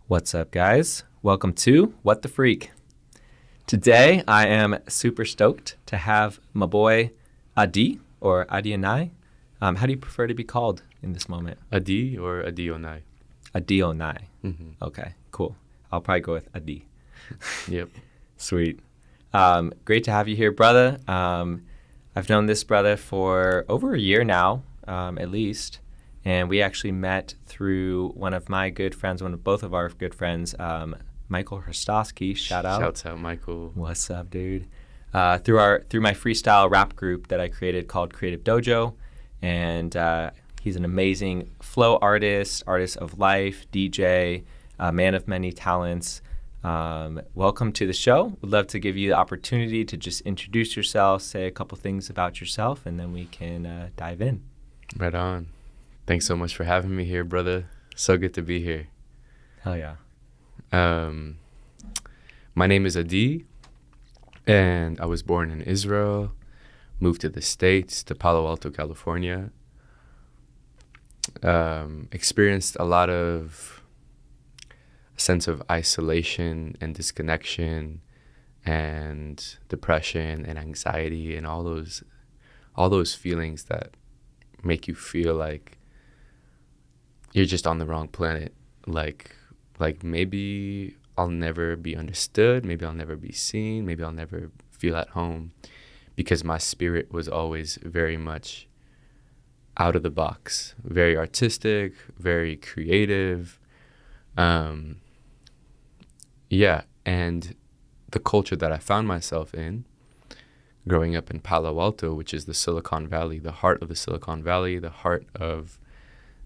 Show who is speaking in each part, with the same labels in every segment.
Speaker 1: What's up, guys? Welcome to What the Freak. Today, I am super stoked to have my boy Adi or Adionai. How do you prefer to be called in this moment?
Speaker 2: Adi or Adionai?
Speaker 1: Adionai.
Speaker 2: Mm-hmm.
Speaker 1: Okay, cool. I'll probably go with Adi.
Speaker 2: Yep.
Speaker 1: Sweet. Great to have you here, brother. I've known this brother for over a year now, at least. And we actually met through one of both of our good friends, Michael Hrastowski.
Speaker 2: Shouts out, Michael.
Speaker 1: What's up, dude? Through my freestyle rap group that I created called Creative Dojo. And he's an amazing flow artist of life, DJ, man of many talents. Welcome to the show. We'd love to give you the opportunity to just introduce yourself, say a couple things about yourself, and then we can dive in.
Speaker 2: Right on. Thanks so much for having me here, brother. So good to be here.
Speaker 1: Hell yeah.
Speaker 2: My name is Adi, and I was born in Israel, moved to the States, to Palo Alto, California. Experienced a lot of sense of isolation and disconnection and depression and anxiety and all those feelings that make you feel like you're just on the wrong planet. Like maybe I'll never be understood, maybe I'll never be seen, maybe I'll never feel at home, because my spirit was always very much out of the box, very artistic, very creative. And the culture that I found myself in growing up in Palo Alto, which is the Silicon Valley, the heart of the Silicon Valley, the heart of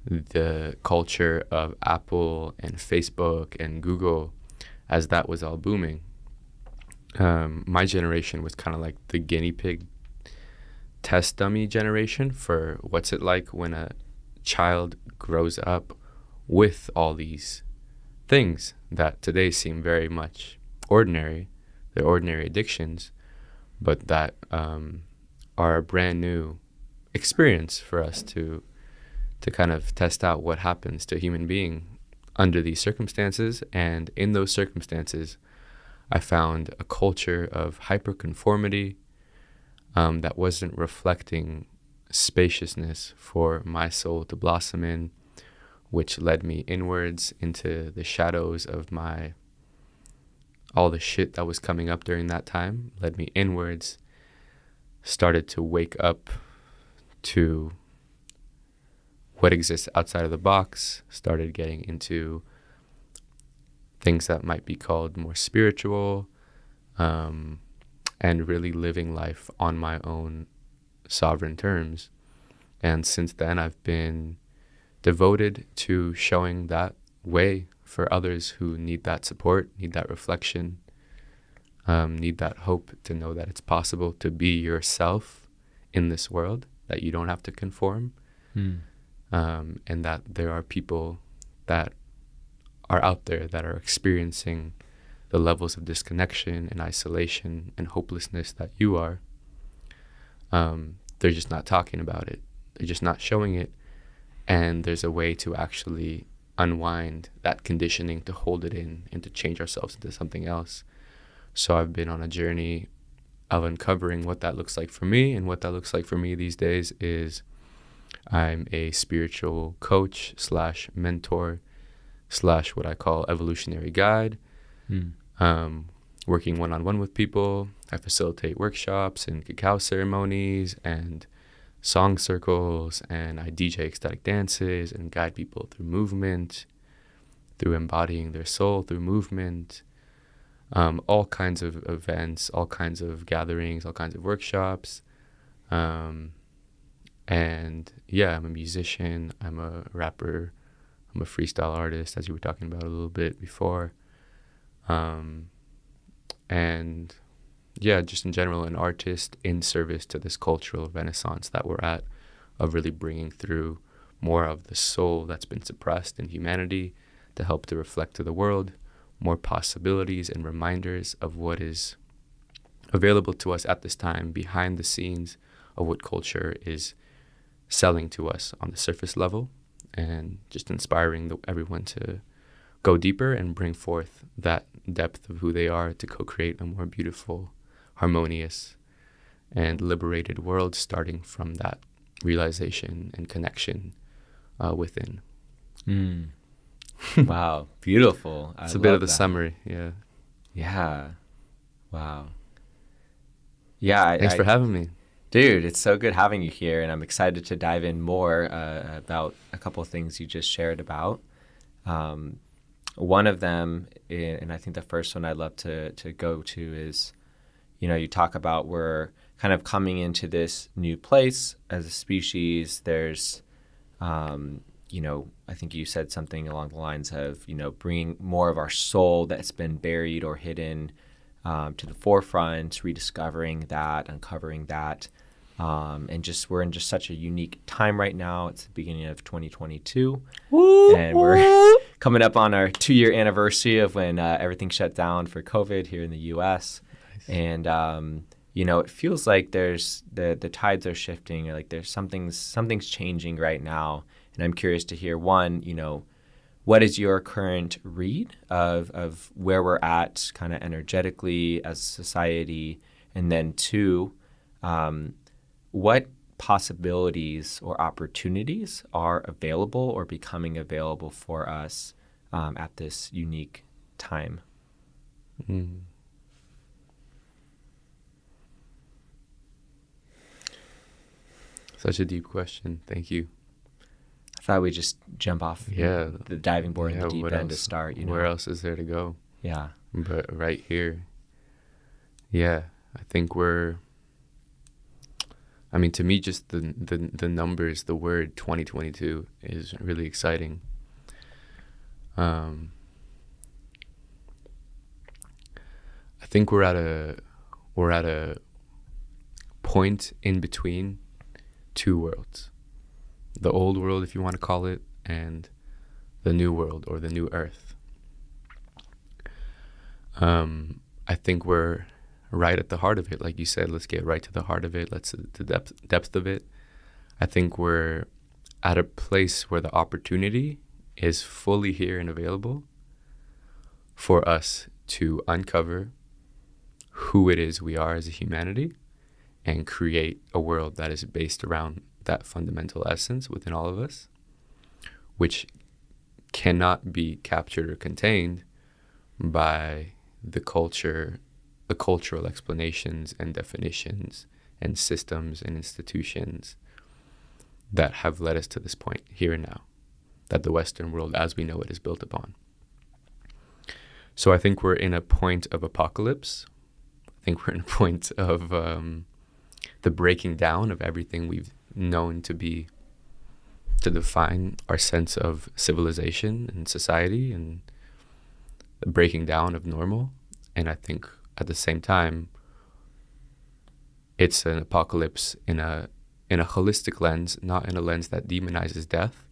Speaker 2: the culture of Apple and Facebook and Google, as that was all booming. My generation was kind of like the guinea pig test dummy generation for what's it like when a child grows up with all these things that today seem very much ordinary. They're ordinary addictions, but that are a brand new experience for us to kind of test out what happens to a human being under these circumstances. And in those circumstances, I found a culture of hyperconformity that wasn't reflecting spaciousness for my soul to blossom in, which led me inwards into the shadows of all the shit that was coming up during that time, led me inwards, started to wake up to what exists outside of the box, started getting into things that might be called more spiritual, and really living life on my own sovereign terms. And since then, I've been devoted to showing that way for others who need that support, need that reflection, need that hope to know that it's possible to be yourself in this world, that you don't have to conform. And that there are people that are out there that are experiencing the levels of disconnection and isolation and hopelessness that you are. They're just not talking about it. They're just not showing it. And there's a way to actually unwind that conditioning, to hold it in and to change ourselves into something else. So I've been on a journey of uncovering what that looks like for me. And what that looks like for me these days is I'm a spiritual coach / mentor / what I call evolutionary guide, working one-on-one with people. I facilitate workshops and cacao ceremonies and song circles, and I DJ ecstatic dances and guide people through movement, through embodying their soul, through movement, all kinds of events, all kinds of gatherings, all kinds of workshops. And yeah, I'm a musician, I'm a rapper, I'm a freestyle artist, as you were talking about a little bit before. And yeah, just in general, an artist in service to this cultural renaissance that we're at, of really bringing through more of the soul that's been suppressed in humanity to help to reflect to the world more possibilities and reminders of what is available to us at this time behind the scenes of what culture is selling to us on the surface level, and just inspiring everyone to go deeper and bring forth that depth of who they are to co-create a more beautiful, harmonious, and liberated world, starting from that realization and connection within.
Speaker 1: Wow, beautiful.
Speaker 2: It's a bit of the summary.
Speaker 1: Yeah. Wow. Yeah.
Speaker 2: Thanks for having me.
Speaker 1: Dude, it's so good having you here, and I'm excited to dive in more about a couple of things you just shared about. One of them, and I think the first one I'd love to go to is, you talk about we're kind of coming into this new place as a species. There's, I think you said something along the lines of, bringing more of our soul that's been buried or hidden to the forefront, rediscovering that, uncovering that. And we're in just such a unique time right now. It's the beginning of 2022. And we're coming up on our 2-year anniversary of when everything shut down for COVID here in the U.S. Nice. And, it feels like there's the tides are shifting, or like there's something's changing right now. And I'm curious to hear, one, what is your current read of where we're at kind of energetically as a society? And then two, what possibilities or opportunities are available or becoming available for us at this unique time?
Speaker 2: Such a deep question. Thank you.
Speaker 1: I thought we'd just jump off the diving board in the deep end to start.
Speaker 2: Where else is there to go?
Speaker 1: Yeah.
Speaker 2: But right here. Yeah, I think to me, just the numbers, the word 2022 is really exciting. I think we're at a point in between two worlds. The old world, if you want to call it, and the new world, or the new earth. I think we're right at the heart of it. Like you said, let's get right to the heart of it. Let's the depth of it. I think we're at a place where the opportunity is fully here and available for us to uncover who it is we are as a humanity and create a world that is based around that fundamental essence within all of us, which cannot be captured or contained by the cultural explanations and definitions and systems and institutions that have led us to this point here and now, that the Western world as we know it is built upon. So I think we're in a point of apocalypse. I think we're in a point of the breaking down of everything we've known to define our sense of civilization and society, and the breaking down of normal. And I think at the same time, it's an apocalypse in a holistic lens, not in a lens that demonizes death,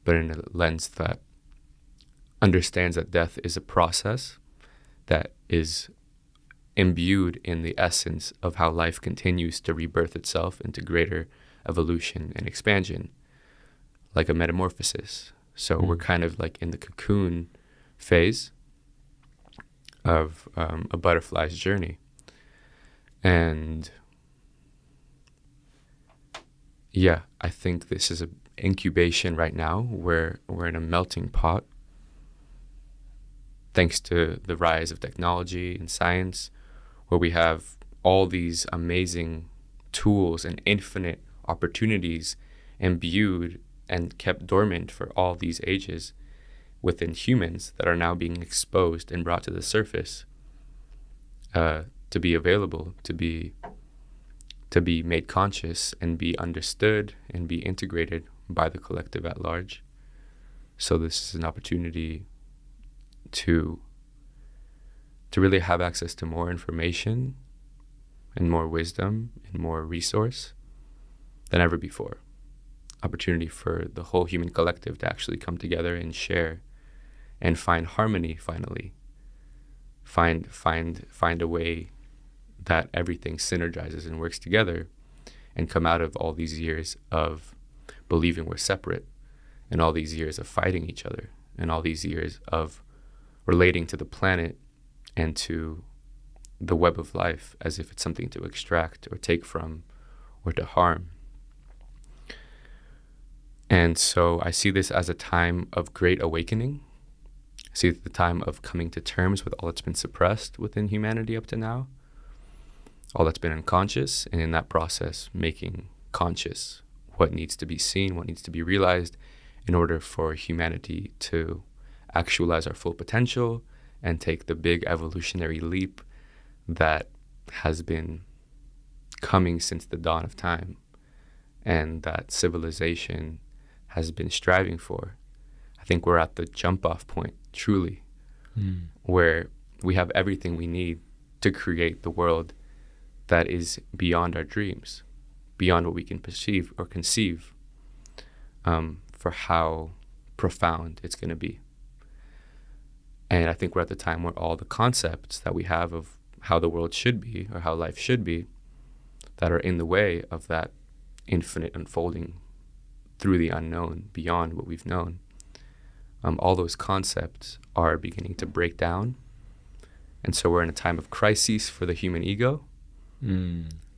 Speaker 2: but in a lens that understands that death is a process that is imbued in the essence of how life continues to rebirth itself into greater evolution and expansion, like a metamorphosis. So we're kind of like in the cocoon phase of a butterfly's journey. And yeah, I think this is an incubation right now where we're in a melting pot, thanks to the rise of technology and science, where we have all these amazing tools and infinite opportunities imbued and kept dormant for all these ages within humans that are now being exposed and brought to the surface to be available, to be made conscious and be understood and be integrated by the collective at large. So this is an opportunity to really have access to more information and more wisdom and more resource than ever before. Opportunity for the whole human collective to actually come together and share and find harmony finally. Find a way that everything synergizes and works together, and come out of all these years of believing we're separate and all these years of fighting each other and all these years of relating to the planet and to the web of life as if it's something to extract or take from or to harm. And so I see this as a time of great awakening. I see the time of coming to terms with all that's been suppressed within humanity up to now, all that's been unconscious, and in that process, making conscious what needs to be seen, what needs to be realized in order for humanity to actualize our full potential and take the big evolutionary leap that has been coming since the dawn of time and that civilization has been striving for. I think we're at the jump-off point, truly, where we have everything we need to create the world that is beyond our dreams, beyond what we can perceive or conceive, for how profound it's going to be. And I think we're at the time where all the concepts that we have of how the world should be or how life should be that are in the way of that infinite unfolding through the unknown, beyond what we've known, all those concepts are beginning to break down. And so we're in a time of crisis for the human ego,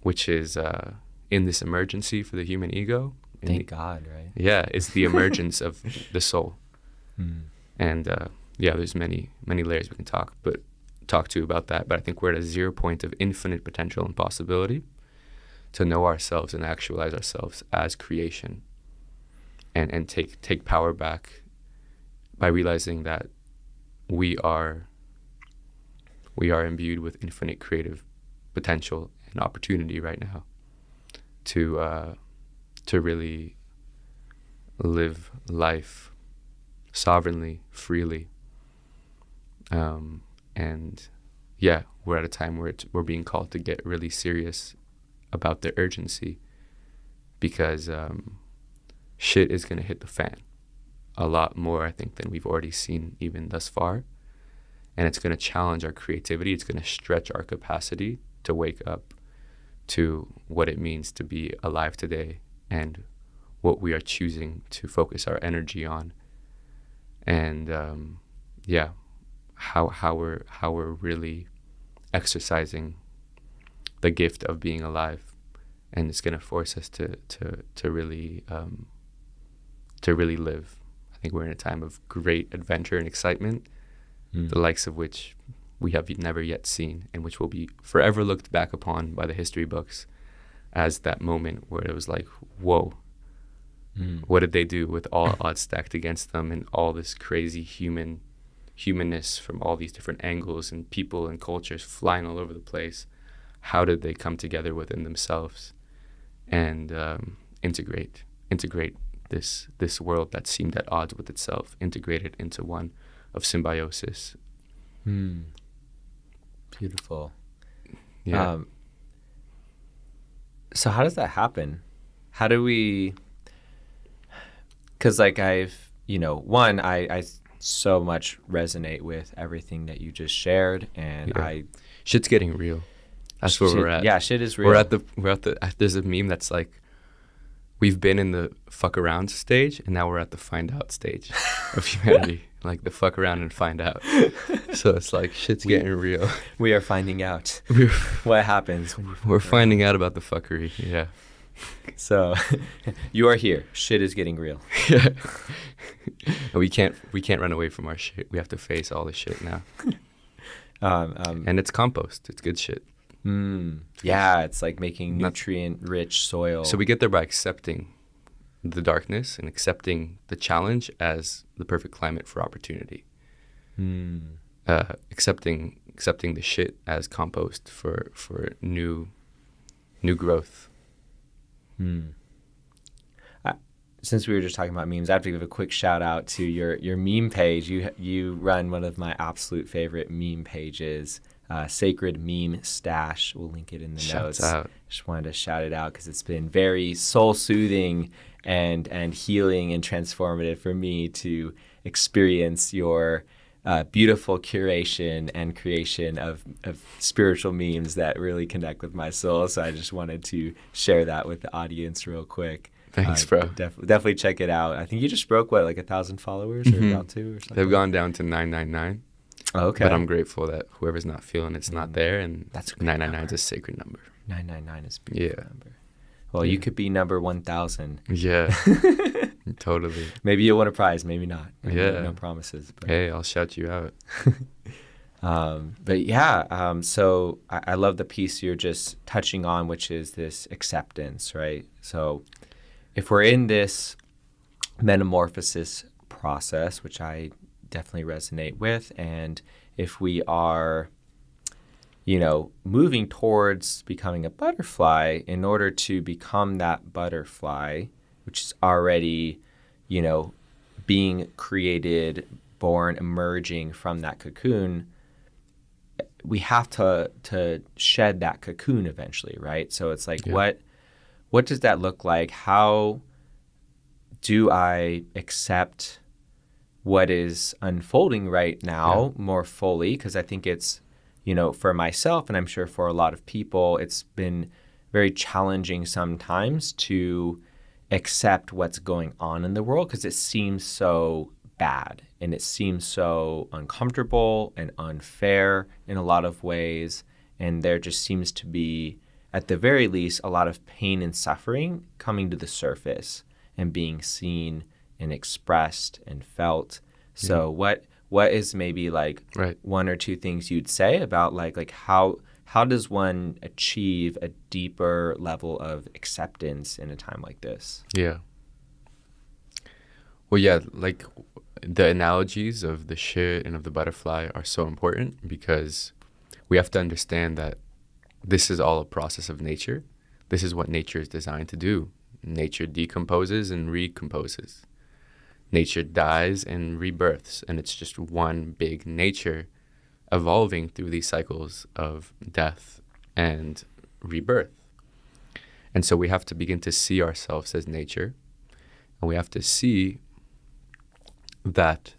Speaker 2: which is in this emergency for the human ego.
Speaker 1: Thank God, right?
Speaker 2: Yeah, it's the emergence of the soul. And there's many layers we can talk to about that. But I think we're at a 0 point of infinite potential and possibility to know ourselves and actualize ourselves as creation, and take power back by realizing that we are imbued with infinite creative potential and opportunity right now to really live life sovereignly, freely. We're at a time where we're being called to get really serious about the urgency, because shit is going to hit the fan a lot more, I think, than we've already seen even thus far. And it's going to challenge our creativity. It's going to stretch our capacity to wake up to what it means to be alive today and what we are choosing to focus our energy on. And how we're really exercising the gift of being alive. And it's going to force us to really live. I think we're in a time of great adventure and excitement, the likes of which we have never yet seen, and which will be forever looked back upon by the history books as that moment where it was like, whoa, what did they do with all odds stacked against them and all this crazy humanness from all these different angles and people and cultures flying all over the place? How did they come together within themselves and integrate this world that seemed at odds with itself, integrate it into one of symbiosis?
Speaker 1: Beautiful.
Speaker 2: Yeah.
Speaker 1: So how does that happen? How do we, because like I so much resonate with everything that you just shared, and
Speaker 2: shit's getting real. That's where we're at.
Speaker 1: Yeah, shit is real.
Speaker 2: We're at the there's a meme that's like, we've been in the fuck around stage and now we're at the find out stage of humanity. Like the fuck around and find out. So it's like shit's getting real.
Speaker 1: We are finding out what happens.
Speaker 2: We're finding out about the fuckery. Yeah.
Speaker 1: So you are here. Shit is getting real.
Speaker 2: Yeah. We can't run away from our shit. We have to face all the shit now. And it's compost. It's good shit.
Speaker 1: Yeah, it's like making nutrient-rich soil.
Speaker 2: So we get there by accepting the darkness and accepting the challenge as the perfect climate for opportunity. Accepting the shit as compost for new growth.
Speaker 1: Since we were just talking about memes, I have to give a quick shout out to your meme page. You run one of my absolute favorite meme pages, Sacred Meme Stash. We'll link it in the notes.
Speaker 2: Out.
Speaker 1: Just wanted to shout it out because it's been very soul-soothing and healing and transformative for me to experience your beautiful curation and creation of spiritual memes that really connect with my soul. So I just wanted to share that with the audience real quick.
Speaker 2: Thanks, bro.
Speaker 1: Definitely check it out. I think you just broke, what, like 1,000 followers or about to or something?
Speaker 2: They've gone down to 999.
Speaker 1: Oh, okay.
Speaker 2: But I'm grateful that whoever's not feeling it's not there, and
Speaker 1: that's
Speaker 2: 999 is a sacred number.
Speaker 1: 999 is a beautiful
Speaker 2: Yeah.
Speaker 1: number. Well, you could be number 1,000.
Speaker 2: Yeah, totally.
Speaker 1: Maybe you'll win a prize, maybe not.
Speaker 2: Yeah.
Speaker 1: No promises. But.
Speaker 2: Hey, I'll shout you out.
Speaker 1: But yeah, so I love the piece you're just touching on, which is this acceptance, right? So if we're in this metamorphosis process, which I definitely resonate with, and if we are, moving towards becoming a butterfly, in order to become that butterfly, which is already, being created, born, emerging from that cocoon, we have to shed that cocoon eventually, right? So it's like, what does that look like? How do I accept what is unfolding right now more fully? Because I think it's, for myself, and I'm sure for a lot of people, it's been very challenging sometimes to accept what's going on in the world because it seems so bad and it seems so uncomfortable and unfair in a lot of ways. And there just seems to be, at the very least, a lot of pain and suffering coming to the surface and being seen and expressed and felt. So what is maybe like one or two things you'd say about like how does one achieve a deeper level of acceptance in a time like this?
Speaker 2: Yeah. Well, yeah, like the analogies of the shit and of the butterfly are so important because we have to understand that this is all a process of nature. This is what nature is designed to do. Nature decomposes and recomposes. Nature dies and rebirths, and it's just one big nature evolving through these cycles of death and rebirth. And so we have to begin to see ourselves as nature, and we have to see that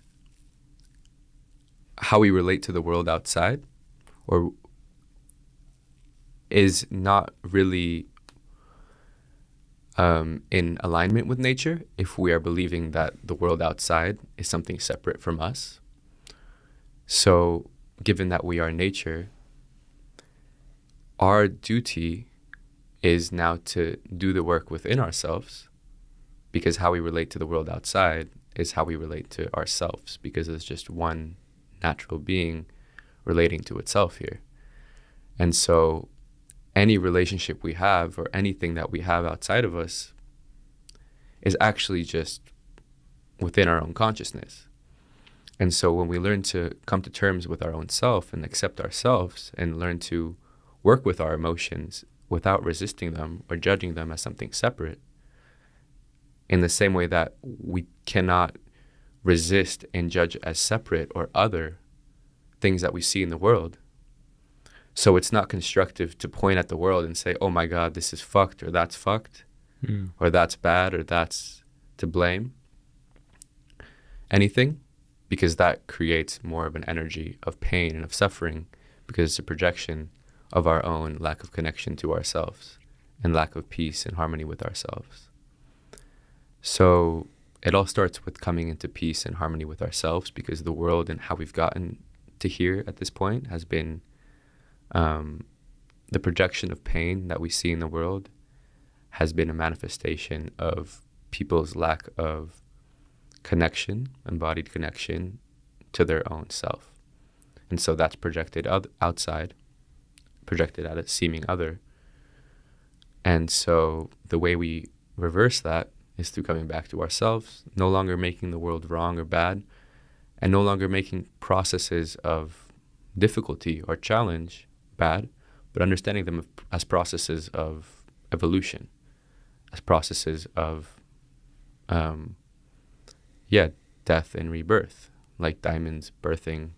Speaker 2: how we relate to the world outside or is not really in alignment with nature if we are believing that the world outside is something separate from us. So given that we are nature, our duty is now to do the work within ourselves, because how we relate to the world outside is how we relate to ourselves, because it's just one natural being relating to itself here. And so any relationship we have or anything that we have outside of us is actually just within our own consciousness. And so when we learn to come to terms with our own self and accept ourselves and learn to work with our emotions without resisting them or judging them as something separate, in the same way that we cannot resist and judge as separate or other things that we see in the world. So it's not constructive to point at the world and say, oh my God, this is fucked, or that's fucked, or that's bad, or that's to blame. Anything, because that creates more of an energy of pain and of suffering, because it's a projection of our own lack of connection to ourselves and lack of peace and harmony with ourselves. So it all starts with coming into peace and harmony with ourselves, because the world and how we've gotten to here at this point has been the projection of pain that we see in the world has been a manifestation of people's lack of connection, embodied connection to their own self. And so that's projected outside, projected at a seeming other. And so the way we reverse that is through coming back to ourselves, no longer making the world wrong or bad, and no longer making processes of difficulty or challenge bad, but understanding them as processes of evolution, as processes of, death and rebirth, like diamonds birthing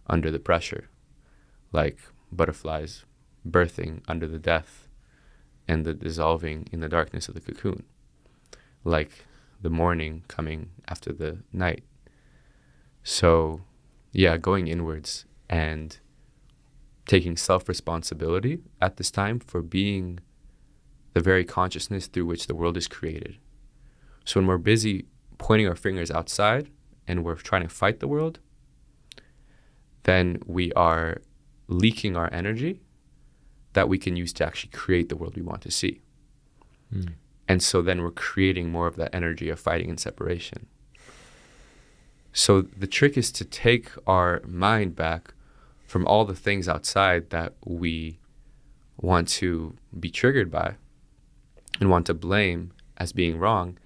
Speaker 2: under the pressure, like butterflies birthing under the death and the dissolving in the darkness of the cocoon, like the morning coming after the night. So, going inwards and taking self-responsibility at this time for being the very consciousness through which the world is created, So when we're busy pointing our fingers outside and we're trying to fight the world, then we are leaking our energy that we can use to actually create the world we want to see. And so then we're creating more of that energy of fighting and separation. So the trick is to take our mind back from all the things outside that we want to be triggered by and want to blame as being wrong,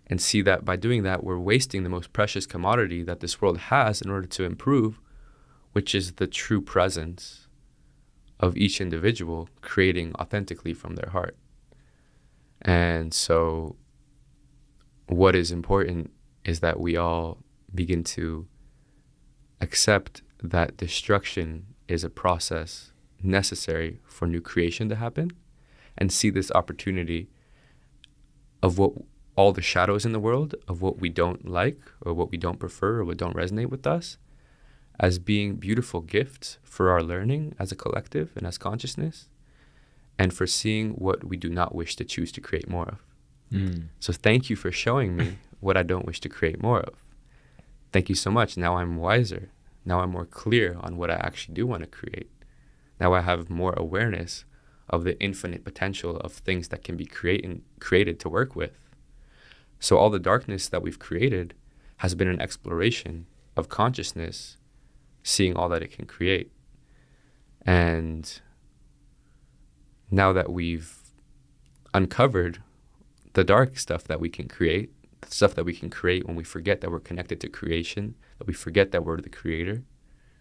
Speaker 2: and see that by doing that, we're wasting the most precious commodity that this world has in order to improve, which is the true presence of each individual creating authentically from their heart. And so what is important is that we all begin to accept that destruction is a process necessary for new creation to happen, and see this opportunity of what all the shadows in the world, of what we don't like or what we don't prefer or what don't resonate with us, as being beautiful gifts for our learning as a collective and as consciousness, and for seeing what we do not wish to choose to create more of. So thank you for showing me what I don't wish to create more of. Thank you so much. Now I'm wiser. Now I'm more clear on what I actually do want to create. Now I have more awareness of the infinite potential of things that can be created to work with. So all the darkness that we've created has been an exploration of consciousness, seeing all that it can create. And now that we've uncovered the dark stuff that we can create, the stuff that we can create when we forget that we're connected to creation, that we forget that we're the creator.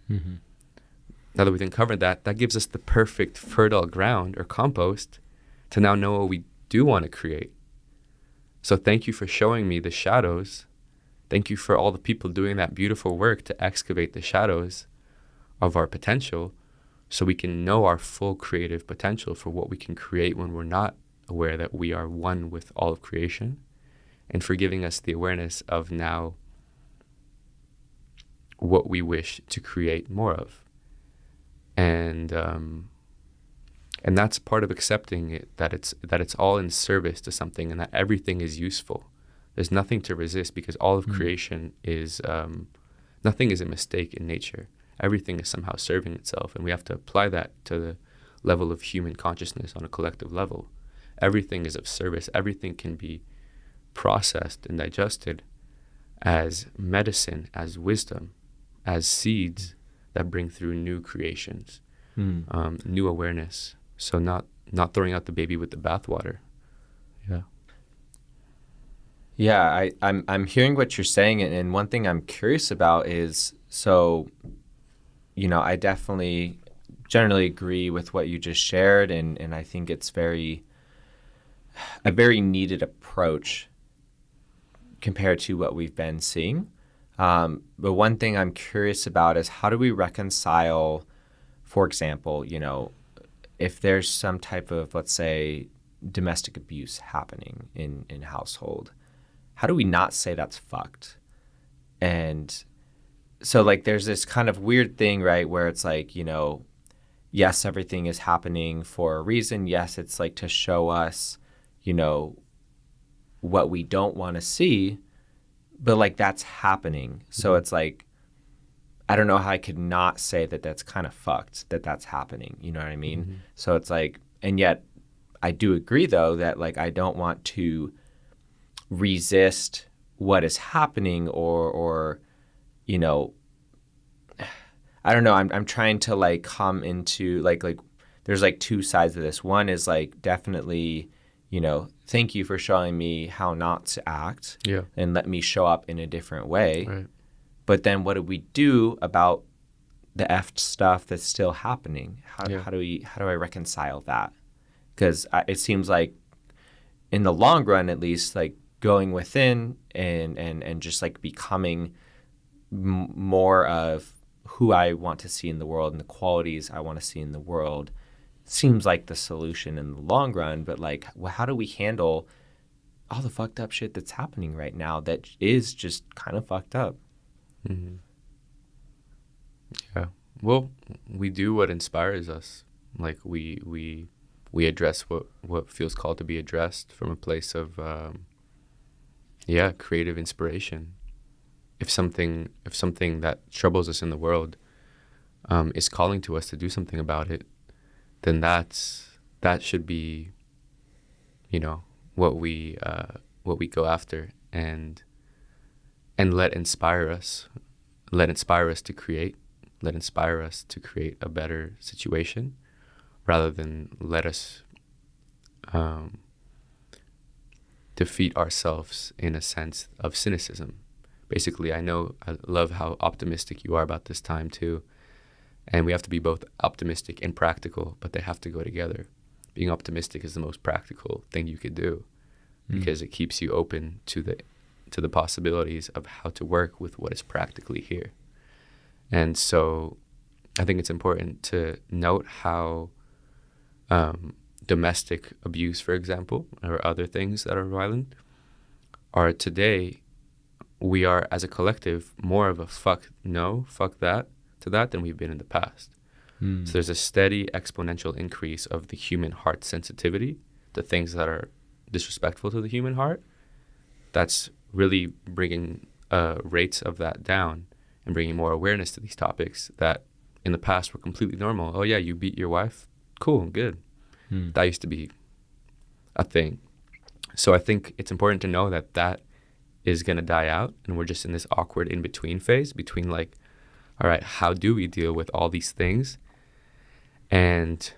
Speaker 2: Now that we've uncovered that, that gives us the perfect fertile ground or compost to now know what we do want to create. So thank you for showing me the shadows. Thank you for all the people doing that beautiful work to excavate the shadows of our potential, so we can know our full creative potential for what we can create when we're not aware that we are one with all of creation, and for giving us the awareness of now what we wish to create more of. And that's part of accepting it, that it's all in service to something, and that everything is useful. There's nothing to resist, because all of creation is, nothing is a mistake in nature. Everything is somehow serving itself, and we have to apply that to the level of human consciousness on a collective level. Everything is of service. Everything can be processed and digested as medicine, as wisdom, as seeds that bring through new creations, new awareness. So not throwing out the baby with the bathwater.
Speaker 1: Yeah, I'm hearing what you're saying, and one thing I'm curious about is, so, I definitely generally agree with what you just shared, and I think it's a very needed approach compared to what we've been seeing. But one thing I'm curious about is, how do we reconcile, for example, if there's some type of, let's say, domestic abuse happening in household, how do we not say that's fucked? And so, there's this kind of weird thing, right, where it's yes, everything is happening for a reason. Yes, it's to show us, what we don't want to see, but that's happening. So it's I don't know how I could not say that that's kind of fucked, that that's happening. You know what I mean? So it's and yet I do agree, though, that I don't want to resist what is happening, or I don't know. I'm trying to come into there's two sides of this. One is definitely, thank you for showing me how not to act, and let me show up in a different way.
Speaker 2: Right.
Speaker 1: But then what do we do about the effed stuff that's still happening? How do I reconcile that? Because it seems in the long run, at least, going within and just becoming more of who I want to see in the world and the qualities I want to see in the world seems like the solution in the long run. But how do we handle all the fucked up shit that's happening right now that is just kind of fucked up?
Speaker 2: Yeah. Well, we do what inspires us. We address what feels called to be addressed from a place of creative inspiration. If something that troubles us in the world is calling to us to do something about it, then that should be, what we go after, and let inspire us to create, a better situation, rather than let us defeat ourselves in a sense of cynicism. Basically, I love how optimistic you are about this time too. And we have to be both optimistic and practical, but they have to go together. Being optimistic is the most practical thing you could do, because it keeps you open to the possibilities of how to work with what is practically here. And so I think it's important to note how domestic abuse, for example, or other things that are violent, are today, we are as a collective more of a fuck that to that than we've been in the past. So there's a steady exponential increase of the human heart sensitivity to things that are disrespectful to the human heart. That's really bringing rates of that down and bringing more awareness to these topics that in the past were completely normal. Oh yeah, you beat your wife? Cool, good. That used to be a thing. So I think it's important to know that is going to die out, and we're just in this awkward in-between phase between like, all right, how do we deal with all these things? And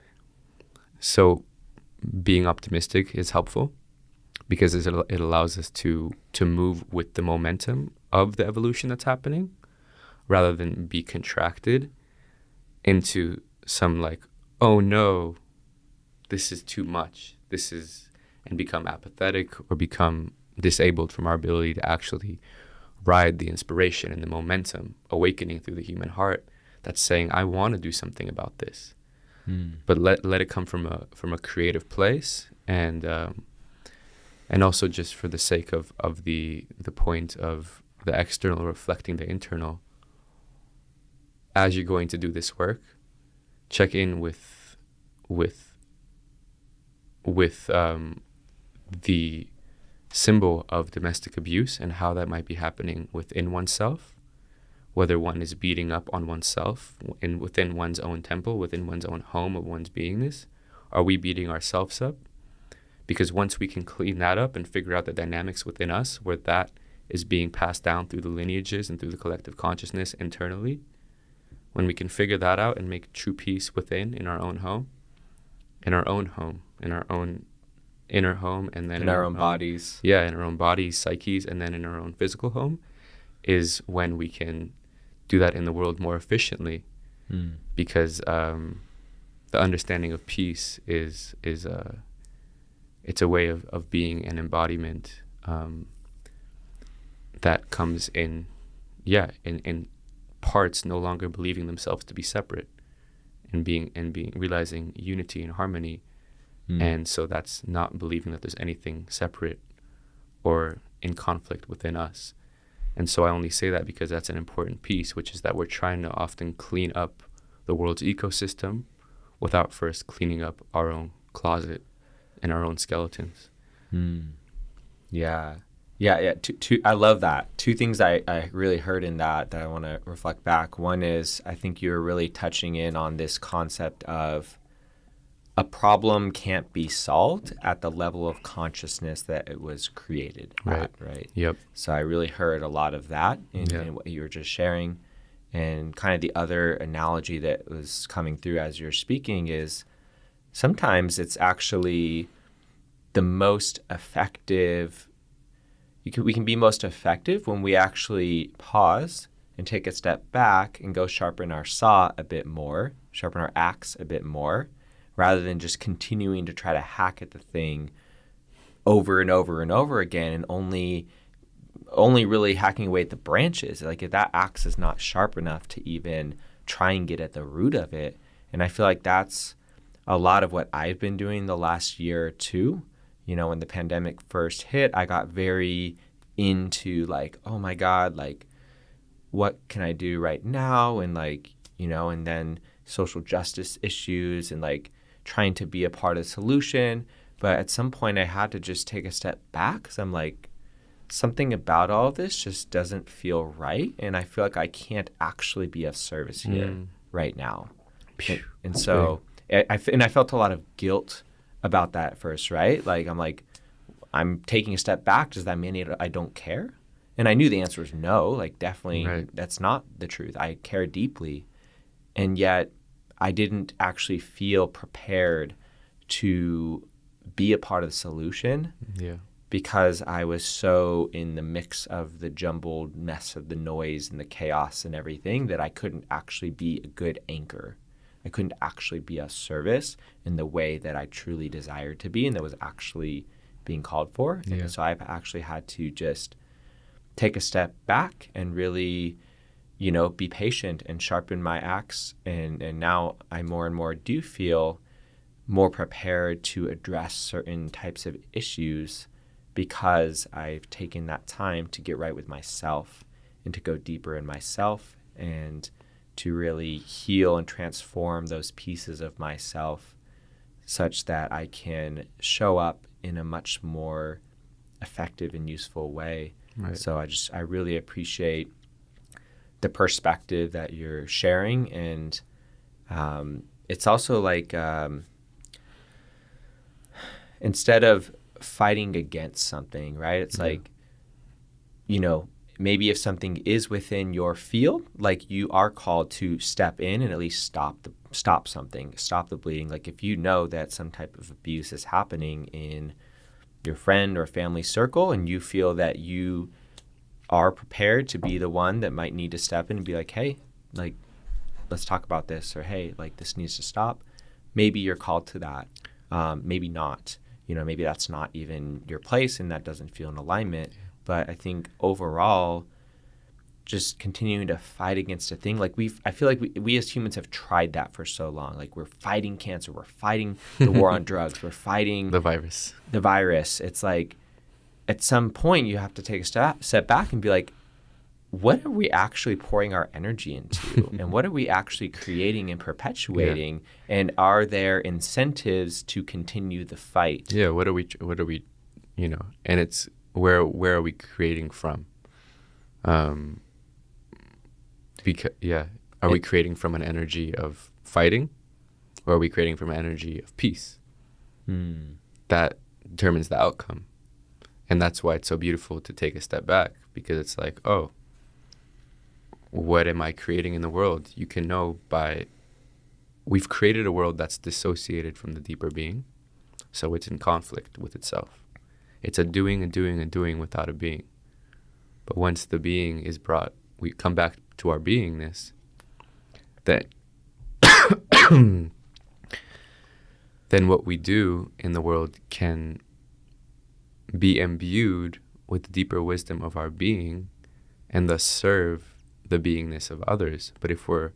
Speaker 2: so being optimistic is helpful, because it allows us to move with the momentum of the evolution that's happening, rather than be contracted into some like, oh no, this is too much, and become apathetic or become disabled from our ability to actually ride the inspiration and the momentum awakening through the human heart that's saying, I want to do something about this. But let it come from a creative place, and also just for the sake of the point of the external reflecting the internal. As you're going to do this work, check in with the symbol of domestic abuse and how that might be happening within oneself, whether one is beating up on oneself within one's own temple, within one's own home of one's beingness. Are we beating ourselves up? Because once we can clean that up and figure out the dynamics within us where that is being passed down through the lineages and through the collective consciousness internally, when we can figure that out and make true peace within, in our own home, in our own inner home, and then
Speaker 1: in our own bodies.
Speaker 2: Yeah, in our own bodies, psyches, and then in our own physical home, is when we can do that in the world more efficiently. Because the understanding of peace is it's a way of being an embodiment that comes in parts no longer believing themselves to be separate, and being realizing unity and harmony. And so that's not believing that there's anything separate or in conflict within us. And so I only say that because that's an important piece, which is that we're trying to often clean up the world's ecosystem without first cleaning up our own closet and our own skeletons.
Speaker 1: Yeah. I love that. Two things I really heard in that I want to reflect back. One is, I think you're really touching in on this concept of a problem can't be solved at the level of consciousness that it was created at, right?
Speaker 2: Yep.
Speaker 1: So I really heard a lot of that in what you were just sharing. And kind of the other analogy that was coming through as you're speaking is, sometimes it's actually the most effective. We can be most effective when we actually pause and take a step back and go sharpen our saw a bit more, sharpen our axe a bit more, rather than just continuing to try to hack at the thing over and over and over again, and only really hacking away at the branches. Like, if that axe is not sharp enough to even try and get at the root of it. And I feel like that's a lot of what I've been doing the last year or two. You know, when the pandemic first hit, I got very into like, oh my God, like, what can I do right now? And like, you know, and then social justice issues and like trying to be a part of the solution. But at some point I had to just take a step back, because I'm like, something about all of this just doesn't feel right, and I feel like I can't actually be of service here right now. And so I felt a lot of guilt about that at first, right? Like, I'm taking a step back. Does that mean I don't care? And I knew the answer was no, like definitely that's not the truth. I care deeply. And yet I didn't actually feel prepared to be a part of the solution because I was so in the mix of the jumbled mess of the noise and the chaos and everything that I couldn't actually be a good anchor. I couldn't actually be of service in the way that I truly desired to be and that was actually being called for. Yeah. And so I've actually had to just take a step back and really, be patient and sharpen my axe. And now I more and more do feel more prepared to address certain types of issues because I've taken that time to get right with myself and to go deeper in myself and to really heal and transform those pieces of myself such that I can show up in a much more effective and useful way. Right. So I really appreciate the perspective that you're sharing. And it's also like instead of fighting against something, right? It's like, maybe if something is within your field, like you are called to step in and at least stop the bleeding. Like if you know that some type of abuse is happening in your friend or family circle and you feel that you are prepared to be the one that might need to step in and be like, hey, like, let's talk about this, or hey, like this needs to stop. Maybe you're called to that. Maybe not. Maybe that's not even your place and that doesn't feel in alignment. But I think overall, just continuing to fight against a thing, like I feel like we as humans have tried that for so long. Like we're fighting cancer, we're fighting the war on drugs, we're fighting
Speaker 2: the virus.
Speaker 1: It's like at some point you have to take a step back and be like, what are we actually pouring our energy into? And what are we actually creating and perpetuating? Yeah. And are there incentives to continue the fight?
Speaker 2: Yeah, what are we, and it's, where are we creating from? Are we creating from an energy of fighting, or are we creating from an energy of peace? That determines the outcome. And that's why it's so beautiful to take a step back, because it's like, oh, what am I creating in the world? You can know we've created a world that's dissociated from the deeper being. So it's in conflict with itself. It's a doing and doing and doing without a being. But once the being is brought, we come back to our beingness, that then what we do in the world can be imbued with the deeper wisdom of our being and thus serve the beingness of others. But if we're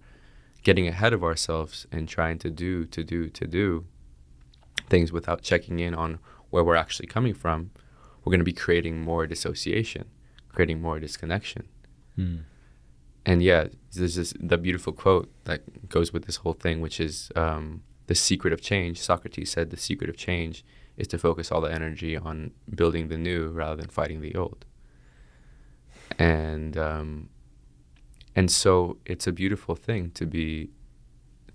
Speaker 2: getting ahead of ourselves and trying to do things without checking in on where we're actually coming from, we're going to be creating more dissociation, creating more disconnection. And there's the beautiful quote that goes with this whole thing, which is the secret of change. Socrates said the secret of change is to focus all the energy on building the new rather than fighting the old. And so it's a beautiful thing to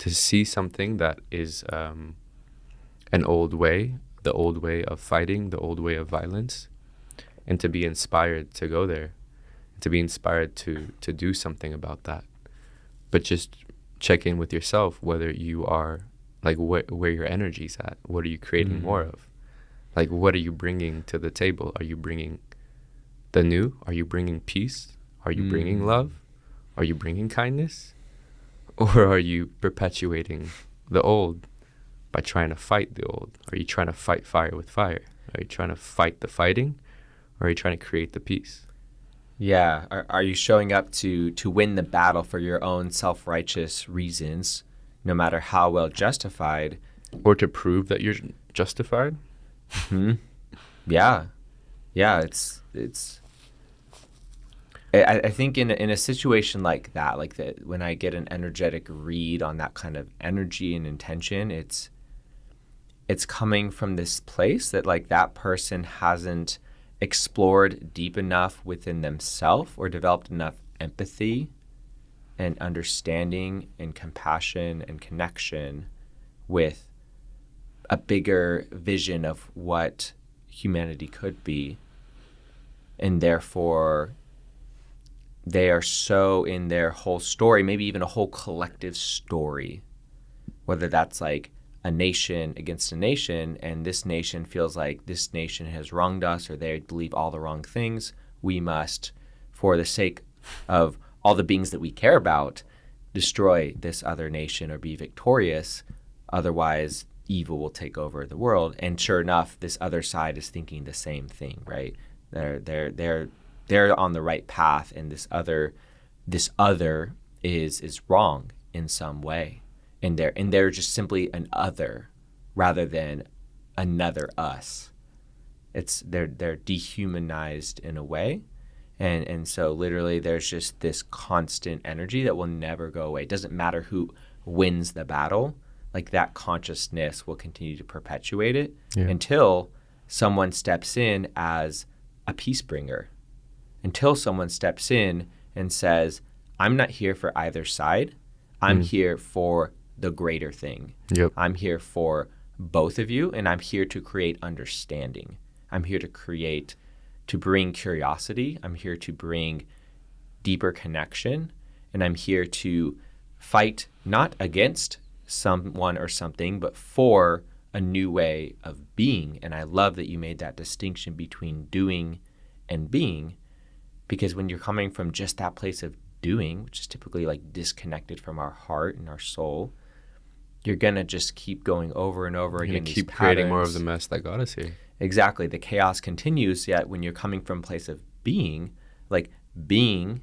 Speaker 2: see something that is an old way, the old way of fighting, the old way of violence, and to be inspired to go there, to be inspired to do something about that. But just check in with yourself, whether you are, like, where your energy's at. What are you creating more of? Like, what are you bringing to the table? Are you bringing the new? Are you bringing peace? Are you bringing love? Are you bringing kindness? Or are you perpetuating the old by trying to fight the old? Are you trying to fight fire with fire? Are you trying to fight the fighting? Or are you trying to create the peace?
Speaker 1: Yeah. Are you showing up to win the battle for your own self-righteous reasons, no matter how well justified?
Speaker 2: Or to prove that you're justified?
Speaker 1: Yeah. I think in a situation like that, when I get an energetic read on that kind of energy and intention, it's coming from this place that, like, that person hasn't explored deep enough within themselves or developed enough empathy and understanding and compassion and connection with a bigger vision of what humanity could be. And therefore, they are so in their whole story, maybe even a whole collective story, whether that's like a nation against a nation, and this nation feels like this nation has wronged us, or they believe all the wrong things. We must, for the sake of all the beings that we care about, destroy this other nation or be victorious. Otherwise, evil will take over the world. And sure enough, this other side is thinking the same thing, right? They're on the right path, and this other is wrong in some way. And they're just simply an other rather than another us. They're dehumanized in a way. And so literally there's just this constant energy that will never go away. It doesn't matter who wins the battle, like that consciousness will continue to perpetuate it until someone steps in as a peace bringer, until someone steps in and says, I'm not here for either side. I'm here for the greater thing.
Speaker 2: Yep.
Speaker 1: I'm here for both of you, and I'm here to create understanding. I'm here to bring curiosity. I'm here to bring deeper connection, and I'm here to fight not against someone or something, but for a new way of being. And I love that you made that distinction between doing and being, because when you're coming from just that place of doing, which is typically like disconnected from our heart and our soul, you're going to just keep going over and over again.
Speaker 2: Keep creating more of the mess that got us here.
Speaker 1: Exactly. The chaos continues, yet when you're coming from a place of being, like being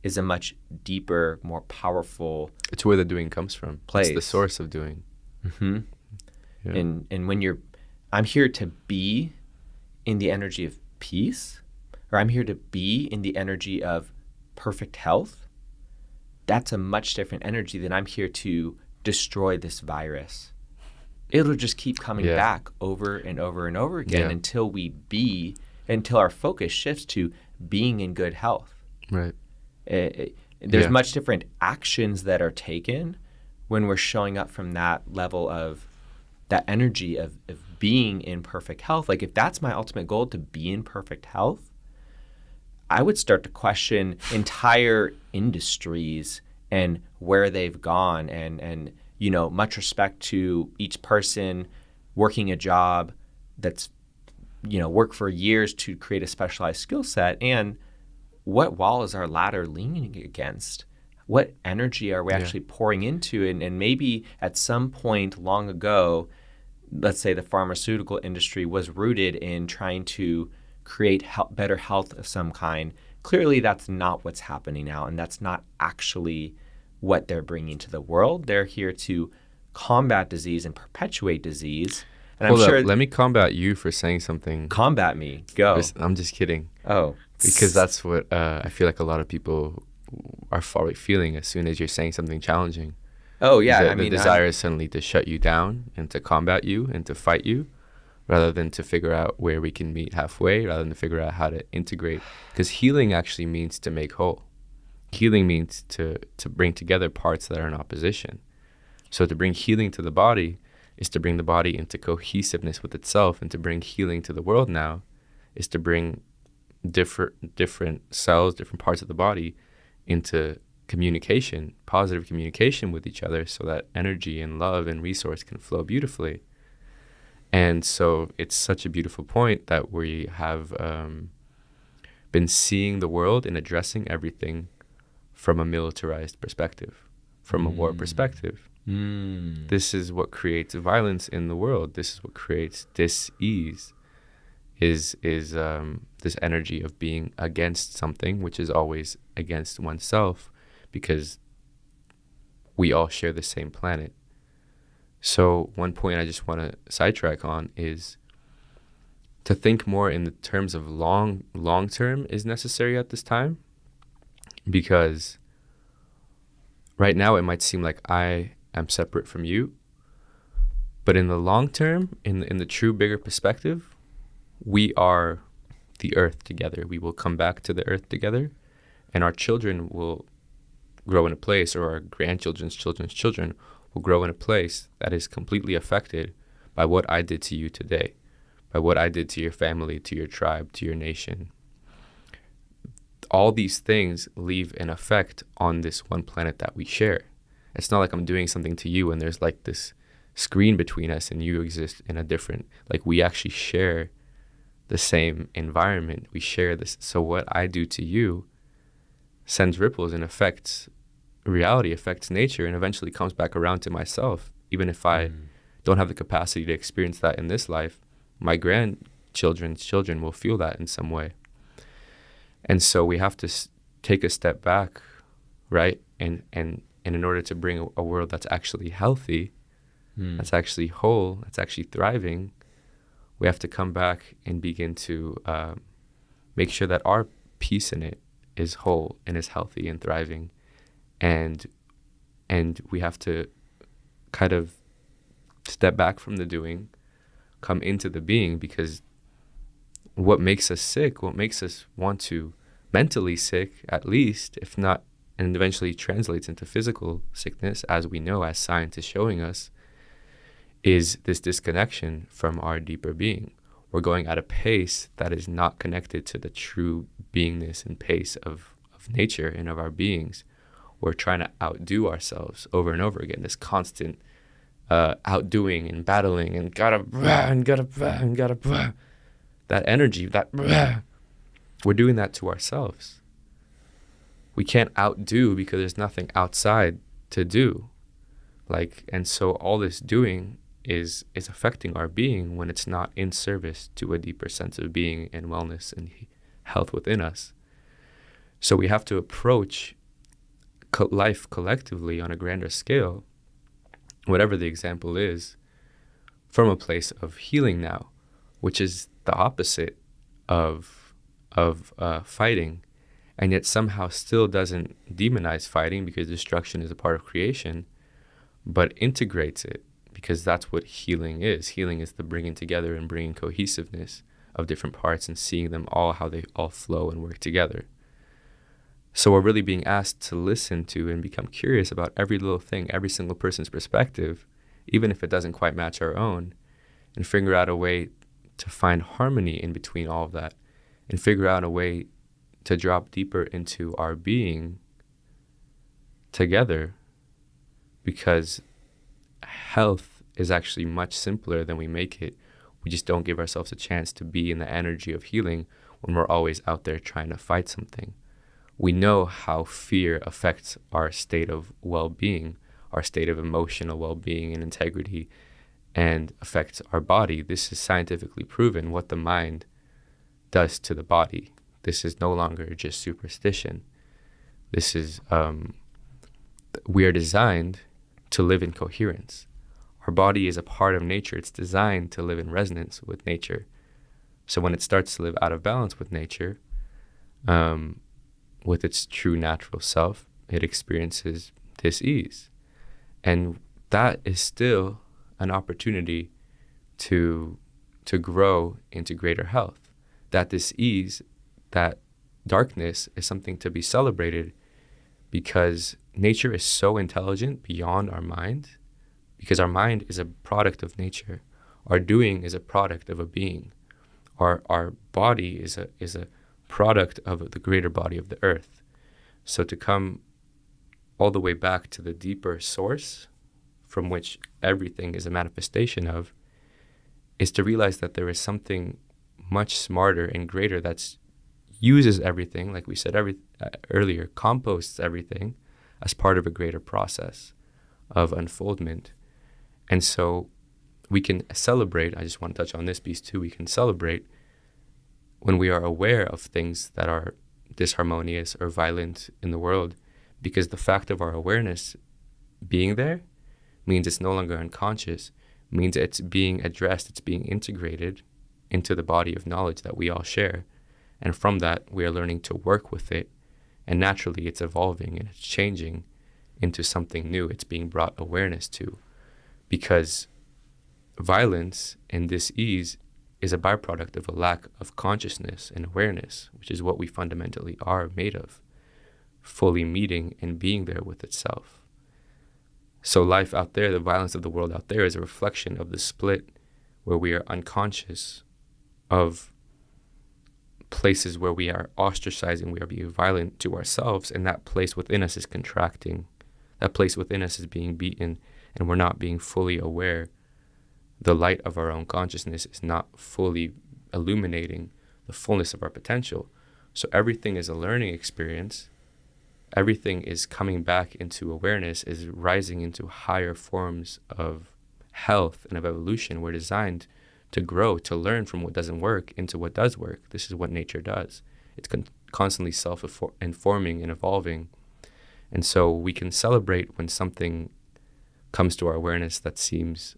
Speaker 1: is a much deeper, more powerful
Speaker 2: It's where the doing comes from.
Speaker 1: place.
Speaker 2: It's the source of doing.
Speaker 1: Mm-hmm.
Speaker 2: Yeah.
Speaker 1: And when I'm here to be in the energy of peace, or I'm here to be in the energy of perfect health, that's a much different energy than I'm here to destroy this virus. It'll just keep coming back over and over and over again until our focus shifts to being in good health.
Speaker 2: Right.
Speaker 1: There's much different actions that are taken when we're showing up from that level of that energy of being in perfect health. Like if that's my ultimate goal, to be in perfect health, I would start to question entire industries and where they've gone, and much respect to each person working a job that's work for years to create a specialized skill set, and what wall is our ladder leaning against? What energy are we actually pouring into? And maybe at some point long ago, let's say the pharmaceutical industry was rooted in trying to create better health of some kind. Clearly, that's not what's happening now, and that's not actually what they're bringing to the world. They're here to combat disease and perpetuate disease. And
Speaker 2: Hold
Speaker 1: I'm sure
Speaker 2: up. Let me combat you for saying something.
Speaker 1: Combat me. Go.
Speaker 2: I'm just kidding.
Speaker 1: Oh.
Speaker 2: Because that's what I feel like a lot of people are probably feeling as soon as you're saying something challenging.
Speaker 1: Oh, yeah.
Speaker 2: The desire is suddenly to shut you down and to combat you and to fight you, rather than to figure out where we can meet halfway, rather than to figure out how to integrate. Because healing actually means to make whole. Healing means to bring together parts that are in opposition. So to bring healing to the body is to bring the body into cohesiveness with itself, and to bring healing to the world now is to bring different cells, different parts of the body into communication, positive communication with each other, so that energy and love and resource can flow beautifully. And so it's such a beautiful point that we have been seeing the world and addressing everything from a militarized perspective, from a war perspective. This is what creates violence in the world. This is what creates dis-ease, is this energy of being against something, which is always against oneself, because we all share the same planet. So one point I just want to sidetrack on is to think more in the terms of long term is necessary at this time, because right now it might seem like I am separate from you, but in the long term, in the true bigger perspective, we are the earth together. We will come back to the earth together, and our children will grow in a place, or our grandchildren's children's children will grow in a place that is completely affected by what I did to you today, by what I did to your family, to your tribe, to your nation. All these things leave an effect on this one planet that we share. It's not like I'm doing something to you and there's like this screen between us and you exist in a different, like we actually share the same environment. We share this. So what I do to you sends ripples and affects reality, affects nature, and eventually comes back around to myself. Even if I don't have the capacity to experience that in this life, my grandchildren's children will feel that in some way. And so we have to take a step back, right? And in order to bring a world that's actually healthy, that's actually whole, that's actually thriving, we have to come back and begin to make sure that our piece in it is whole and is healthy and thriving. And we have to kind of step back from the doing, come into the being, because what makes us sick, what makes us want to mentally sick, at least, if not, and eventually translates into physical sickness, as we know, as science is showing us, is this disconnection from our deeper being. We're going at a pace that is not connected to the true beingness and pace of nature and of our beings. We're trying to outdo ourselves over and over again, this constant outdoing and battling and gotta, that energy, we're doing that to ourselves. We can't outdo because there's nothing outside to do. And so all this doing is affecting our being when it's not in service to a deeper sense of being and wellness and health within us. So we have to approach life collectively on a grander scale, whatever the example is, from a place of healing now, which is the opposite of fighting, and yet somehow still doesn't demonize fighting because destruction is a part of creation, but integrates it, because that's what healing is. Healing is the bringing together and bringing cohesiveness of different parts and seeing them all, how they all flow and work together. So we're really being asked to listen to and become curious about every little thing, every single person's perspective, even if it doesn't quite match our own, and figure out a way to find harmony in between all of that, and figure out a way to drop deeper into our being together, because health is actually much simpler than we make it. We just don't give ourselves a chance to be in the energy of healing when we're always out there trying to fight something. We know how fear affects our state of well-being, our state of emotional well-being and integrity, and affects our body. This is scientifically proven what the mind does to the body. This is no longer just superstition. This is, we are designed to live in coherence. Our body is a part of nature. It's designed to live in resonance with nature. So when it starts to live out of balance with nature, with its true natural self, it experiences dis-ease. And that is still an opportunity to grow into greater health. That dis-ease, that darkness is something to be celebrated, because nature is so intelligent beyond our mind, because our mind is a product of nature. Our doing is a product of a being. Our body is a product of the greater body of the earth. So to come all the way back to the deeper source from which everything is a manifestation of, is to realize that there is something much smarter and greater that uses everything, like we said earlier, composts everything as part of a greater process of unfoldment. And so we can celebrate, I just want to touch on this piece too, we can celebrate when we are aware of things that are disharmonious or violent in the world, because the fact of our awareness being there means it's no longer unconscious, means it's being addressed, it's being integrated into the body of knowledge that we all share. And from that, we are learning to work with it. And naturally, it's evolving and it's changing into something new. It's being brought awareness to, because violence and dis-ease is a byproduct of a lack of consciousness and awareness, which is what we fundamentally are made of, fully meeting and being there with itself. So life out there, the violence of the world out there, is a reflection of the split where we are unconscious of places where we are ostracizing, we are being violent to ourselves, and that place within us is contracting. That place within us is being beaten, and we're not being fully aware. The light of our own consciousness is not fully illuminating the fullness of our potential. So everything is a learning experience. Everything is coming back into awareness, is rising into higher forms of health and of evolution. We're designed to grow, to learn from what doesn't work into what does work. This is what nature does. It's constantly self-informing and evolving. And so we can celebrate when something comes to our awareness that seems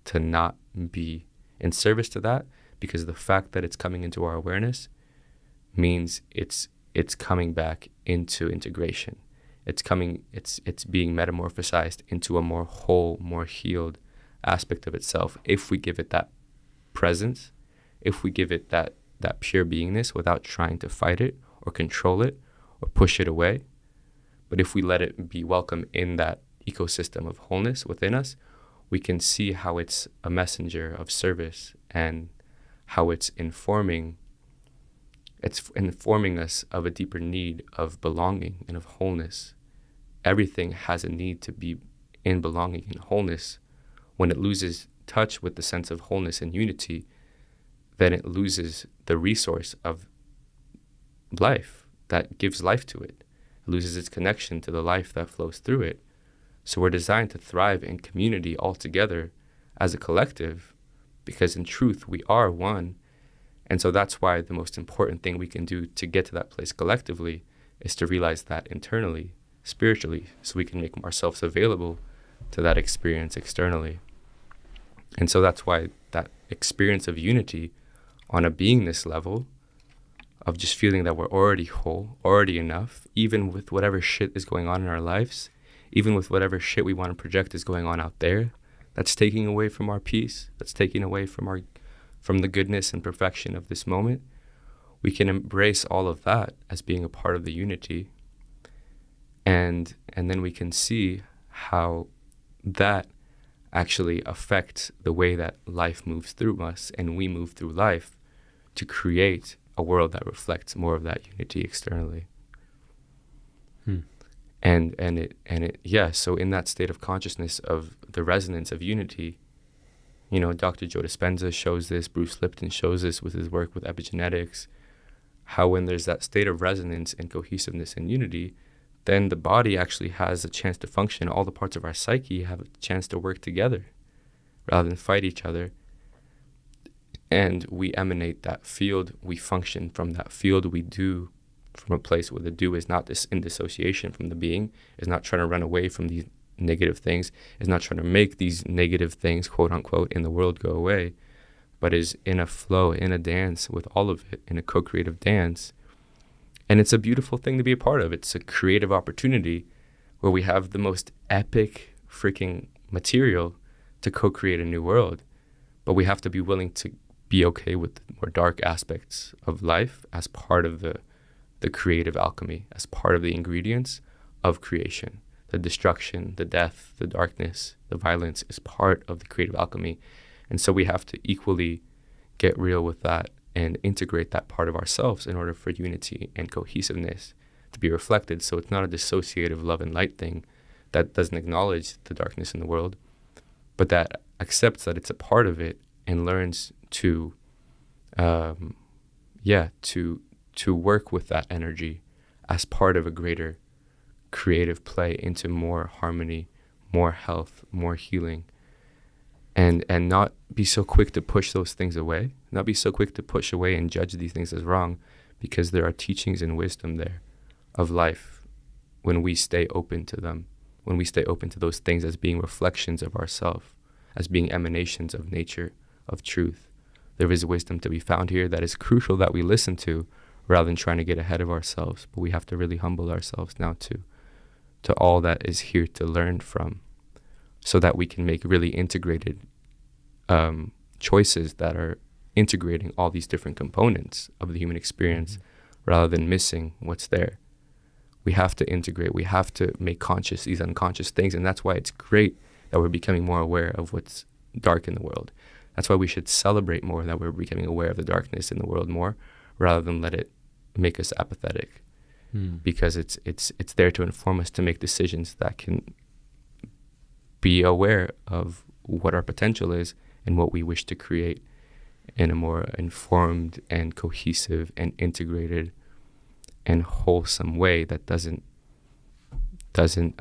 Speaker 2: to not be in service to that, because the fact that it's coming into our awareness means it's coming back into integration. It's being metamorphosized into a more whole, more healed aspect of itself if we give it that presence, if we give it that pure beingness without trying to fight it or control it or push it away. But if we let it be welcome in that ecosystem of wholeness within us, we can see how it's a messenger of service and how it's informing us of a deeper need of belonging and of wholeness. Everything has a need to be in belonging and wholeness. When it loses touch with the sense of wholeness and unity, then it loses the resource of life that gives life to it. It loses its connection to the life that flows through it. So we're designed to thrive in community all together as a collective, because in truth we are one. And so that's why the most important thing we can do to get to that place collectively is to realize that internally, spiritually, so we can make ourselves available to that experience externally. And so that's why that experience of unity on a beingness level, of just feeling that we're already whole, already enough, even with whatever shit is going on in our lives, even with whatever shit we want to project is going on out there, that's taking away from our peace, that's taking away from the goodness and perfection of this moment, we can embrace all of that as being a part of the unity. And then we can see how that actually affects the way that life moves through us and we move through life to create a world that reflects more of that unity externally. So in that state of consciousness of the resonance of unity, Dr. Joe Dispenza shows this, Bruce Lipton shows this with his work with epigenetics, how when there's that state of resonance and cohesiveness and unity, then the body actually has a chance to function. All the parts of our psyche have a chance to work together rather than fight each other. And we emanate that field. We function from that field. We do from a place where the do is not in dissociation from the being, is not trying to run away from these negative things, is not trying to make these negative things, quote unquote, in the world go away, but is in a flow, in a dance with all of it, in a co-creative dance. And it's a beautiful thing to be a part of. It's a creative opportunity where we have the most epic freaking material to co-create a new world. But we have to be willing to be okay with the more dark aspects of life as part of the creative alchemy, as part of the ingredients of creation. The destruction, the death, the darkness, the violence is part of the creative alchemy. And so we have to equally get real with that and integrate that part of ourselves in order for unity and cohesiveness to be reflected. So it's not a dissociative love and light thing that doesn't acknowledge the darkness in the world, but that accepts that it's a part of it and learns to work with that energy as part of a greater creative play into more harmony, more health, more healing. And not be so quick to push those things away, not be so quick to push away and judge these things as wrong, because there are teachings and wisdom there of life when we stay open to them, when we stay open to those things as being reflections of ourself, as being emanations of nature, of truth. There is wisdom to be found here that is crucial that we listen to rather than trying to get ahead of ourselves. But we have to really humble ourselves now to all that is here to learn from, so that we can make really integrated choices that are integrating all these different components of the human experience rather than missing what's there. We have to integrate. We have to make conscious these unconscious things. And that's why it's great that we're becoming more aware of what's dark in the world. That's why we should celebrate more that we're becoming aware of the darkness in the world more, rather than let it make us apathetic. Because it's there to inform us to make decisions that can be aware of what our potential is and what we wish to create in a more informed and cohesive and integrated and wholesome way that doesn't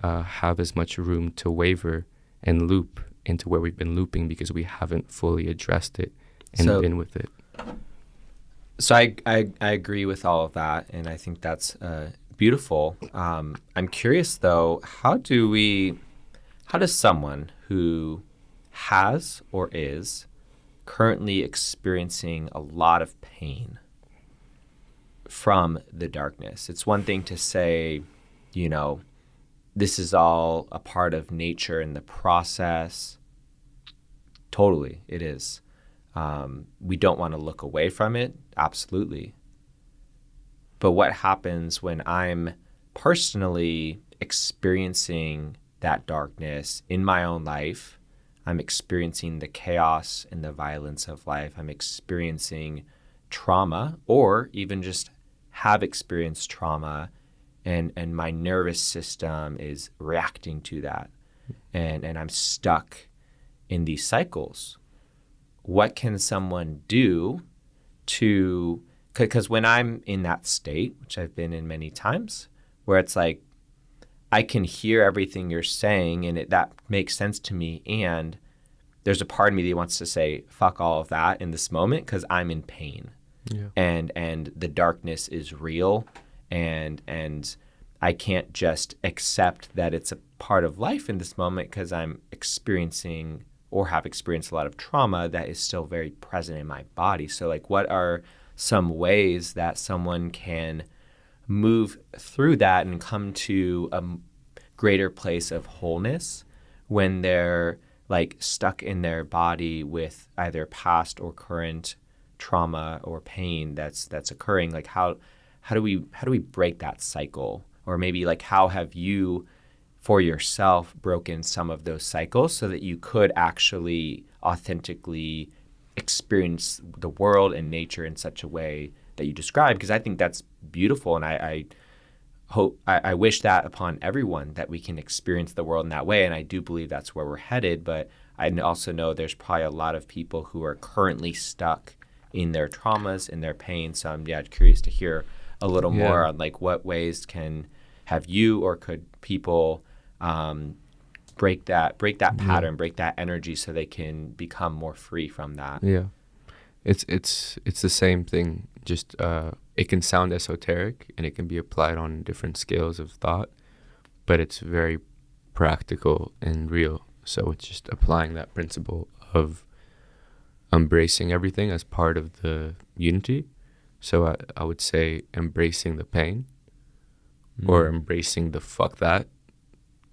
Speaker 2: have as much room to waver and loop into where we've been looping because we haven't fully addressed it and been with it.
Speaker 1: So I agree with all of that, and I think that's beautiful. I'm curious though, how does someone who has or is currently experiencing a lot of pain from the darkness? It's one thing to say, this is all a part of nature and the process. Totally, it is. We don't want to look away from it. Absolutely. But what happens when I'm personally experiencing that darkness in my own life? I'm experiencing the chaos and the violence of life. I'm experiencing trauma, or even just have experienced trauma, and my nervous system is reacting to that. And I'm stuck in these cycles. What can someone do to, because when I'm in that state, which I've been in many times, where it's like, I can hear everything you're saying and that makes sense to me. And there's a part of me that wants to say, fuck all of that in this moment because I'm in pain. Yeah. And the darkness is real. And I can't just accept that it's a part of life in this moment because I'm experiencing or have experienced a lot of trauma that is still very present in my body. So like, what are some ways that someone can move through that and come to a greater place of wholeness when they're like stuck in their body with either past or current trauma or pain that's occurring? Like how do we break that cycle? Or maybe like, how have you for yourself broken some of those cycles so that you could actually authentically experience the world and nature in such a way that you describe? Because I think that's beautiful, and I wish that upon everyone, that we can experience the world in that way, and I do believe that's where we're headed. But I also know there's probably a lot of people who are currently stuck in their traumas, in their pain. So I'm curious to hear a little more on like what ways have you or could people break that pattern, break that energy so they can become more free from that.
Speaker 2: Yeah. It's the same thing. Just it can sound esoteric and it can be applied on different scales of thought, but it's very practical and real. So it's just applying that principle of embracing everything as part of the unity. So I would say embracing the pain or embracing the fuck that.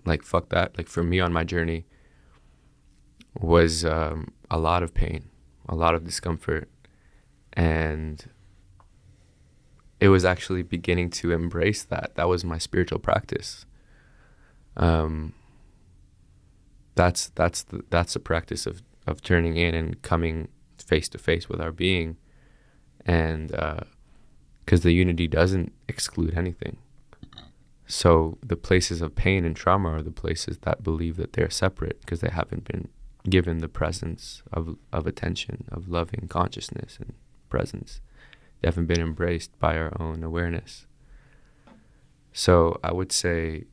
Speaker 2: Like for me on my journey was a lot of pain, a lot of discomfort, and it was actually beginning to embrace that. That was my spiritual practice. That's the practice of turning in and coming face to face with our being, and because the unity doesn't exclude anything. So the places of pain and trauma are the places that believe that they're separate because they haven't been given the presence of attention, of loving consciousness and presence. They haven't been embraced by our own awareness. So I would say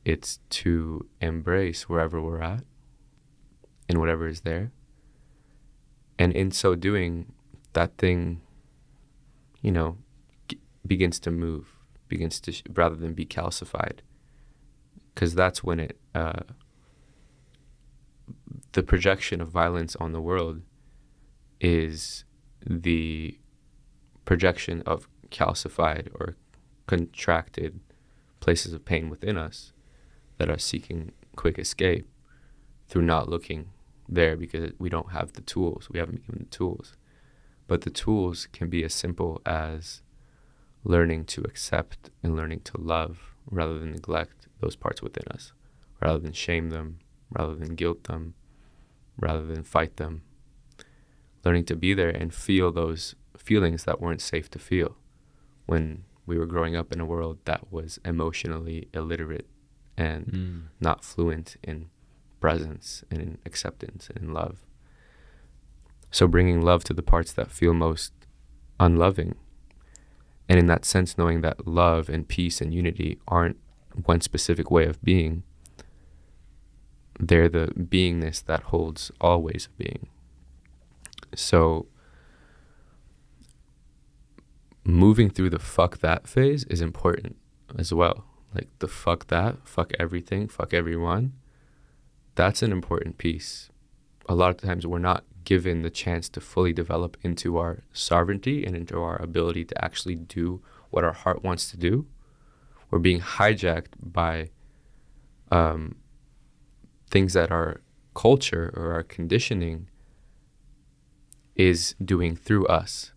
Speaker 2: it's to embrace wherever we're at and whatever is there. And in so doing, that thing, begins to move. Begins to rather than be calcified, because that's when it the projection of violence on the world is the projection of calcified or contracted places of pain within us that are seeking quick escape through not looking there because we don't have the tools. We haven't been given the tools. But the tools can be as simple as learning to accept and learning to love rather than neglect those parts within us, rather than shame them, rather than guilt them, rather than fight them. Learning to be there and feel those feelings that weren't safe to feel when we were growing up in a world that was emotionally illiterate and not fluent in presence and in acceptance and in love. So bringing love to the parts that feel most unloving. And in that sense, knowing that love and peace and unity aren't one specific way of being. They're the beingness that holds all ways of being. So moving through the fuck that phase is important as well. Like the fuck that, fuck everything, fuck everyone. That's an important piece. A lot of times we're not given the chance to fully develop into our sovereignty and into our ability to actually do what our heart wants to do. We're being hijacked by things that our culture or our conditioning is doing through us.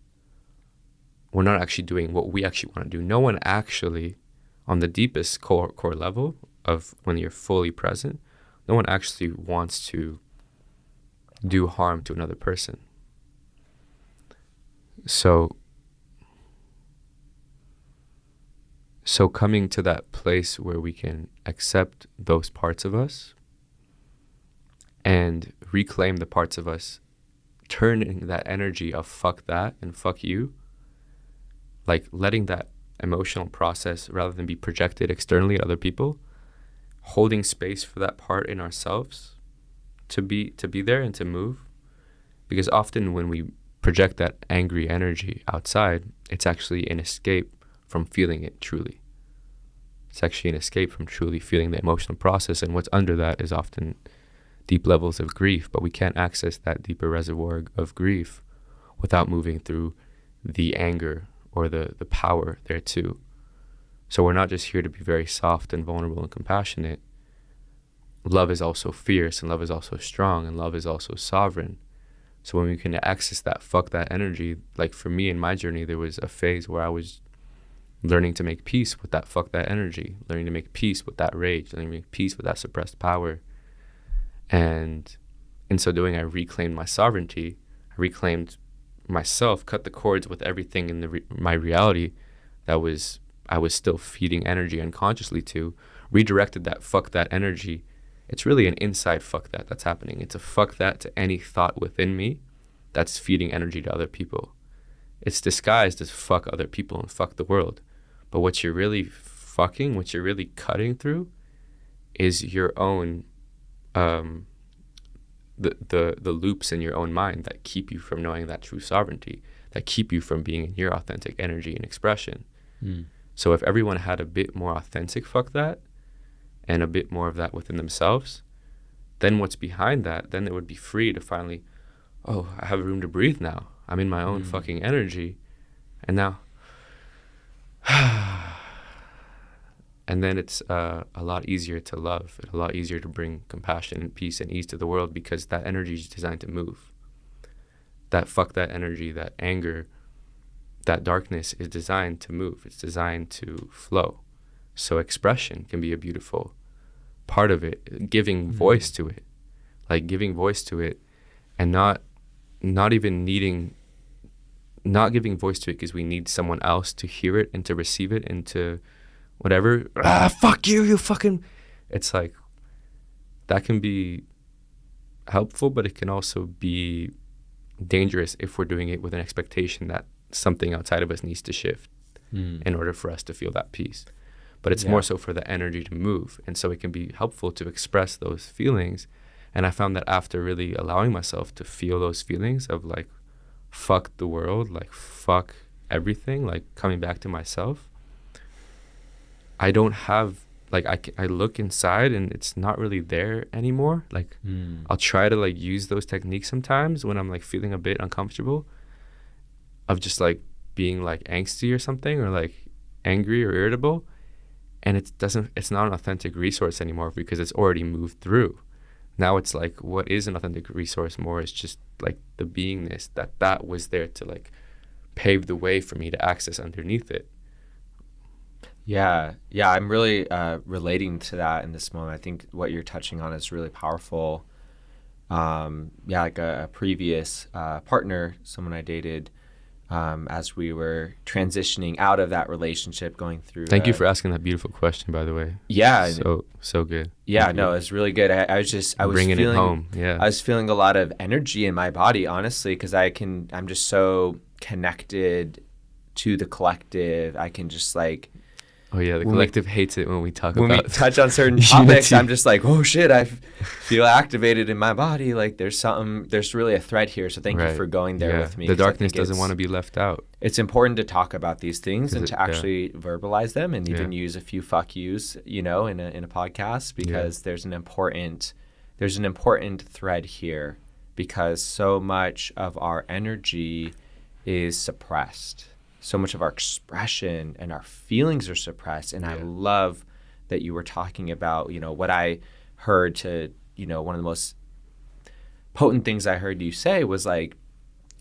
Speaker 2: We're not actually doing what we actually want to do. No one actually, on the deepest core level of when you're fully present, no one actually wants to do harm to another person. So coming to that place where we can accept those parts of us and reclaim the parts of us, turning that energy of fuck that and fuck you, like letting that emotional process, rather than be projected externally at other people, holding space for that part in ourselves to be there and to move. Because often when we project that angry energy outside, it's actually an escape from feeling it truly. It's actually an escape from truly feeling the emotional process, and what's under that is often deep levels of grief, but we can't access that deeper reservoir of grief without moving through the anger or the power there too. So we're not just here to be very soft and vulnerable and compassionate. Love is also fierce, and love is also strong, and love is also sovereign. So when we can access that fuck that energy, like for me in my journey, there was a phase where I was learning to make peace with that fuck that energy, learning to make peace with that rage, learning to make peace with that suppressed power. And in so doing, I reclaimed my sovereignty. I reclaimed myself, cut the cords with everything in my reality that I was still feeding energy unconsciously to, redirected that fuck that energy. It's really an inside fuck that that's happening. It's a fuck that to any thought within me that's feeding energy to other people. It's disguised as fuck other people and fuck the world. But what you're really fucking, what you're really cutting through is your own, the loops in your own mind that keep you from knowing that true sovereignty, that keep you from being in your authentic energy and expression. So if everyone had a bit more authentic fuck that, and a bit more of that within themselves, then what's behind that, then it would be free to finally, oh, I have room to breathe now. I'm in my own fucking energy. And now, and then it's a lot easier to love, a lot easier to bring compassion and peace and ease to the world, because that energy is designed to move. That fuck that energy, that anger, that darkness is designed to move. It's designed to flow. So expression can be a beautiful part of it, giving voice to it, like giving voice to it, and not giving voice to it because we need someone else to hear it and to receive it and to whatever. Fuck you, you fucking. It's like that can be helpful, but it can also be dangerous if we're doing it with an expectation that something outside of us needs to shift in order for us to feel that peace. But it's more so for the energy to move. And so it can be helpful to express those feelings. And I found that after really allowing myself to feel those feelings of like, fuck the world, like fuck everything, like coming back to myself, I don't have, like I look inside and it's not really there anymore. Like I'll try to like use those techniques sometimes when I'm like feeling a bit uncomfortable, of just like being like angsty or something, or like angry or irritable. And it's not an authentic resource anymore because it's already moved through. Now it's like, what is an authentic resource more is just like the beingness that was there to like pave the way for me to access underneath it.
Speaker 1: Yeah, I'm really relating to that in this moment. I think what you're touching on is really powerful. Like a previous partner, someone I dated, as we were transitioning out of that relationship, going through.
Speaker 2: Thank you for asking that beautiful question, by the way.
Speaker 1: Yeah.
Speaker 2: So good.
Speaker 1: Yeah, no, it's really good. I was
Speaker 2: bringing
Speaker 1: feeling,
Speaker 2: it home. Yeah.
Speaker 1: I was feeling a lot of energy in my body, honestly, because I'm just so connected to the collective. I can just like.
Speaker 2: Oh yeah, the collective hates it when we touch
Speaker 1: on certain topics. I'm just like, oh shit, I feel activated in my body. Like there's really a thread here. So thank you for going there with me.
Speaker 2: The darkness doesn't want to be left out.
Speaker 1: It's important to talk about these things and to actually verbalize them, and even use a few fuck yous, in a podcast, because there's an important thread here, because so much of our energy is suppressed. So much of our expression and our feelings are suppressed. And I love that you were talking about, what I heard to, one of the most potent things I heard you say was like,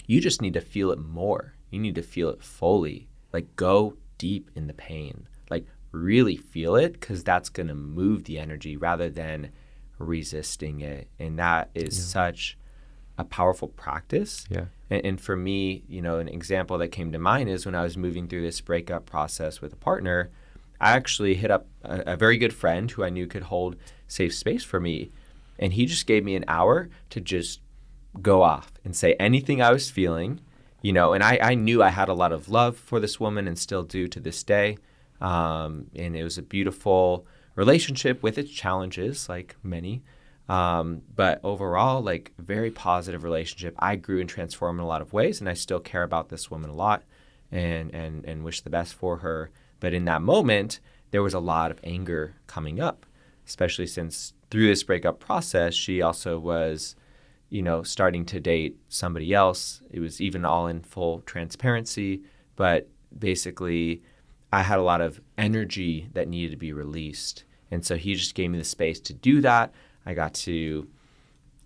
Speaker 1: you just need to feel it more. You need to feel it fully. Like go deep in the pain, like really feel it, because that's going to move the energy rather than resisting it. And that is such a powerful practice.
Speaker 2: Yeah.
Speaker 1: And for me, an example that came to mind is when I was moving through this breakup process with a partner, I actually hit up a very good friend who I knew could hold safe space for me. And he just gave me an hour to just go off and say anything I was feeling, and I knew I had a lot of love for this woman and still do to this day. And it was a beautiful relationship with its challenges, like many. But overall, like very positive relationship. I grew and transformed in a lot of ways, and I still care about this woman a lot and wish the best for her. But in that moment, there was a lot of anger coming up, especially since through this breakup process, she also was, starting to date somebody else. It was even all in full transparency, but basically I had a lot of energy that needed to be released. And so he just gave me the space to do that. I got to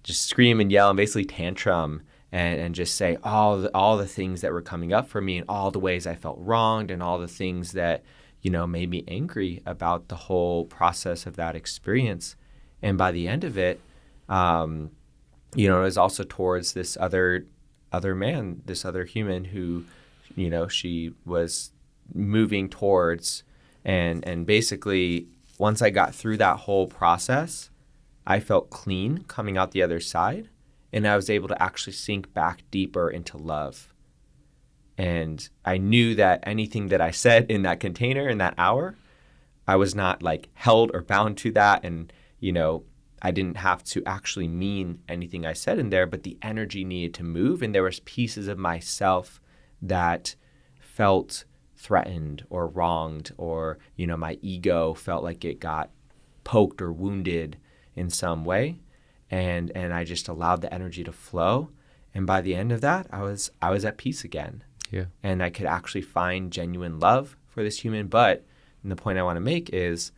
Speaker 1: just scream and yell and basically tantrum and just say all the things that were coming up for me and all the ways I felt wronged and all the things that, made me angry about the whole process of that experience. And by the end of it, it was also towards this other man, this other human who, she was moving towards. And basically, once I got through that whole process, I felt clean coming out the other side, and I was able to actually sink back deeper into love. And I knew that anything that I said in that container in that hour, I was not like held or bound to that. And, I didn't have to actually mean anything I said in there, but the energy needed to move. And there was pieces of myself that felt threatened or wronged, or, my ego felt like it got poked or wounded in some way, and I just allowed the energy to flow, and by the end of that, I was at peace again.
Speaker 2: Yeah.
Speaker 1: And I could actually find genuine love for this human. But the point I want to make is,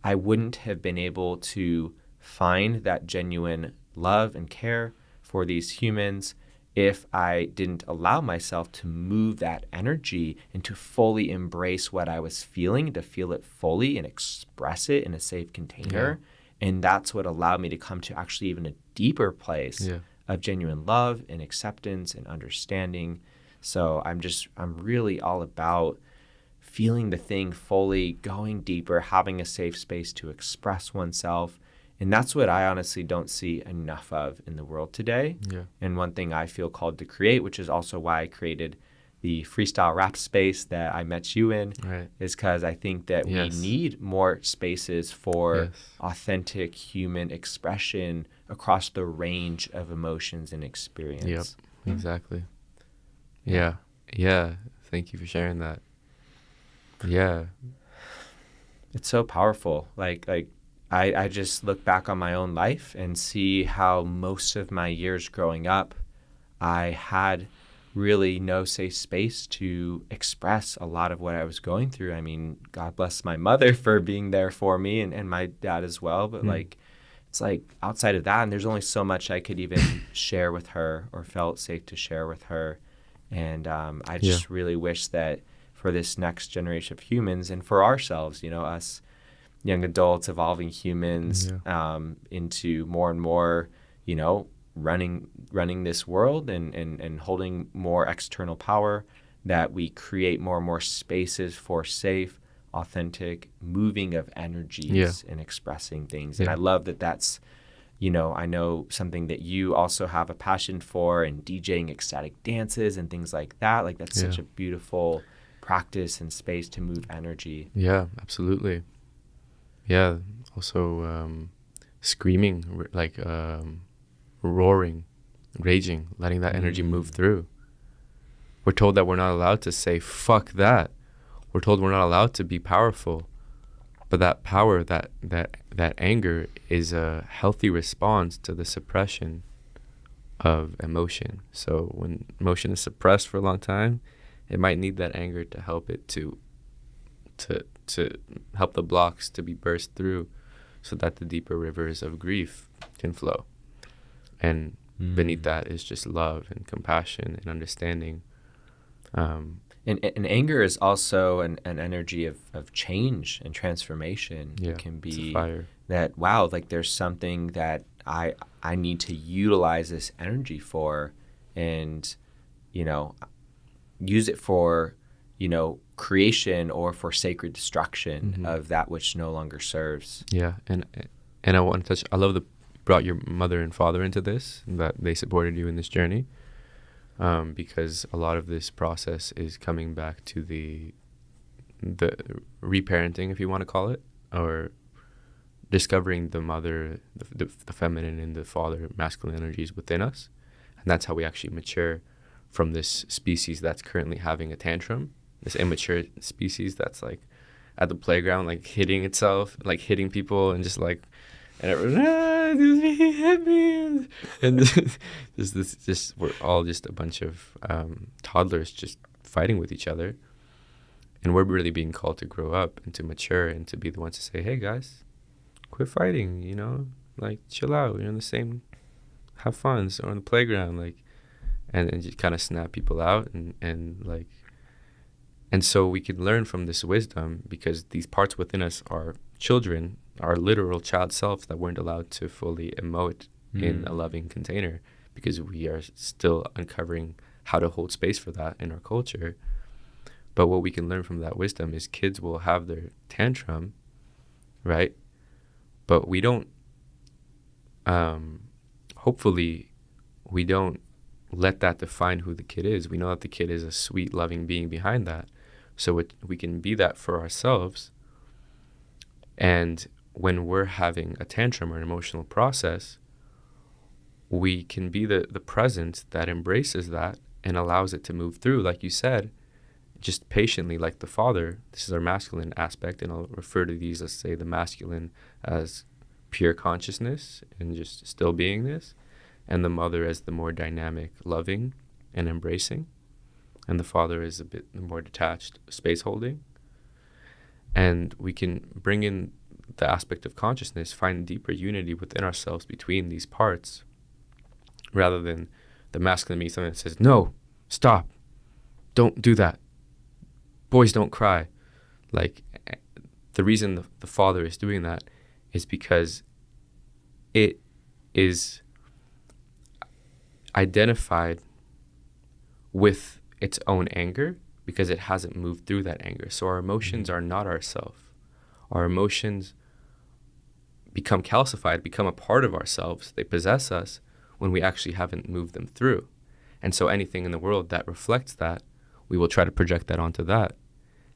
Speaker 1: I wouldn't have been able to find that genuine love and care for these humans if I didn't allow myself to move that energy and to fully embrace what I was feeling, to feel it fully and express it in a safe container. Yeah. And that's what allowed me to come to actually even a deeper place of genuine love and acceptance and understanding. So I'm really all about feeling the thing fully, going deeper, having a safe space to express oneself. And that's what I honestly don't see enough of in the world today.
Speaker 2: Yeah.
Speaker 1: And one thing I feel called to create, which is also why I created the freestyle rap space that I met you in, is because I think that we need more spaces for authentic human expression across the range of emotions and experience.
Speaker 2: Yep, exactly. Yeah. Thank you for sharing that. Yeah.
Speaker 1: It's so powerful. Like I just look back on my own life and see how most of my years growing up, I had really no safe space to express a lot of what I was going through. I mean, God bless my mother for being there for me and my dad as well. But like it's like outside of that, and there's only so much I could even share with her or felt safe to share with her. And I just really wish that for this next generation of humans and for ourselves, us young adults, evolving humans, into more and more, running this world and holding more external power, that we create more and more spaces for safe, authentic moving of energies and expressing things. And I love that that's, I know something that you also have a passion for, and DJing ecstatic dances and things like that. Like that's such a beautiful practice and space to move energy.
Speaker 2: Yeah, absolutely. Yeah. Also, screaming, like roaring, raging, letting that energy move through. We're told that we're not allowed to say, fuck that. We're told we're not allowed to be powerful. But that power, that anger is a healthy response to the suppression of emotion. So when emotion is suppressed for a long time, it might need that anger to help it to help the blocks to be burst through, so that the deeper rivers of grief can flow. And beneath that is just love and compassion and understanding.
Speaker 1: And anger is also an energy of change and transformation.
Speaker 2: Yeah,
Speaker 1: it can
Speaker 2: it's a
Speaker 1: be
Speaker 2: fire.
Speaker 1: That, wow, like there's something that I need to utilize this energy for, and, use it for, creation or for sacred destruction of that which no longer serves.
Speaker 2: Yeah, and I want to touch, I love that you brought your mother and father into this, and that they supported you in this journey. Because a lot of this process is coming back to the reparenting, if you want to call it, or discovering the mother, the feminine, and the father, masculine energies within us. And that's how we actually mature from this species that's currently having a tantrum, this immature species that's like at the playground, like hitting itself, like hitting people, and just like, and everyone, hit me, and just we're all just a bunch of toddlers just fighting with each other, and we're really being called to grow up and to mature and to be the ones to say, hey guys, quit fighting, like chill out, you're in the same, have fun, so on the playground, like, and just kind of snap people out, and like, and so we can learn from this wisdom, because these parts within us are children, our literal child selves that weren't allowed to fully emote in a loving container, because we are still uncovering how to hold space for that in our culture. But what we can learn from that wisdom is kids will have their tantrum, right? But we don't, hopefully, we don't let that define who the kid is. We know that the kid is a sweet, loving being behind that. So we can be that for ourselves. And when we're having a tantrum or an emotional process, we can be the presence that embraces that and allows it to move through, like you said, just patiently, like the father. This is our masculine aspect, and I'll refer to these, let's say, the masculine as pure consciousness and just still beingness, and the mother as the more dynamic, loving, and embracing, and the father is a bit more detached, space holding. And we can bring in the aspect of consciousness, find deeper unity within ourselves between these parts, rather than the masculine being something that says, no, stop, don't do that, boys don't cry. Like, the reason the father is doing that is because it is identified with its own anger, because it hasn't moved through that anger. So our emotions are not ourself. Our emotions become calcified, become a part of ourselves. They possess us when we actually haven't moved them through. And so anything in the world that reflects that, we will try to project that onto that.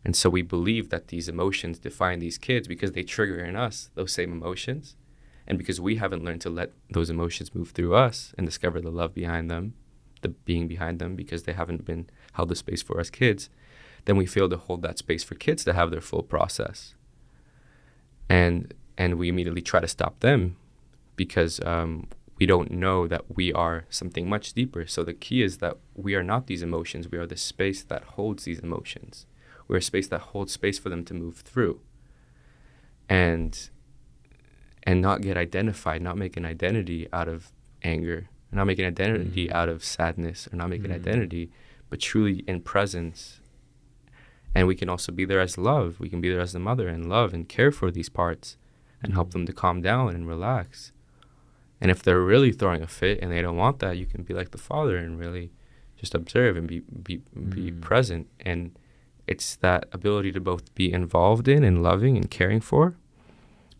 Speaker 2: And so we believe that these emotions define these kids because they trigger in us those same emotions. And because we haven't learned to let those emotions move through us and discover the love behind them, the being behind them, because they haven't been held the space for us kids, then we fail to hold that space for kids to have their full process. And we immediately try to stop them because we don't know that we are something much deeper. So the key is that we are not these emotions. We are the space that holds these emotions. We're a space that holds space for them to move through. And and not get identified, not make an identity out of anger, not make an identity out of sadness, or not make an identity, but truly in presence. And we can also be there as love. We can be there as the mother and love and care for these parts and help them to calm down and relax. And if they're really throwing a fit and they don't want that, you can be like the father and really just observe and be present. And it's that ability to both be involved in and loving and caring for,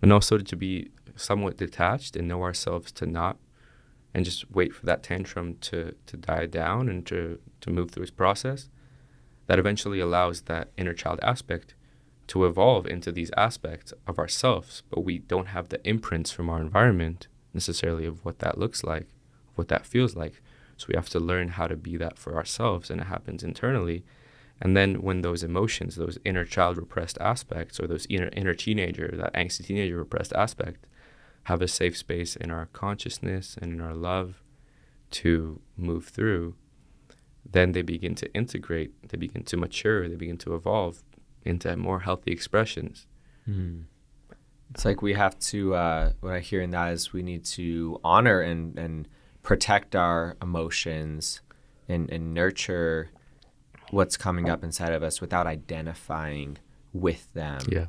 Speaker 2: and also to be somewhat detached and know ourselves to not, and just wait for that tantrum to die down and to move through its process. That eventually allows that inner child aspect to evolve into these aspects of ourselves, but we don't have the imprints from our environment necessarily of what that looks like, what that feels like. So we have to learn how to be that for ourselves, and it happens internally. And then when those emotions, those inner child repressed aspects, or those inner teenager, that angsty teenager repressed aspect, have a safe space in our consciousness and in our love to move through, then they begin to integrate, they begin to mature, they begin to evolve into more healthy expressions.
Speaker 1: It's like we have to, what I hear in that is we need to honor and protect our emotions and nurture what's coming up inside of us without identifying with them.
Speaker 2: Yeah.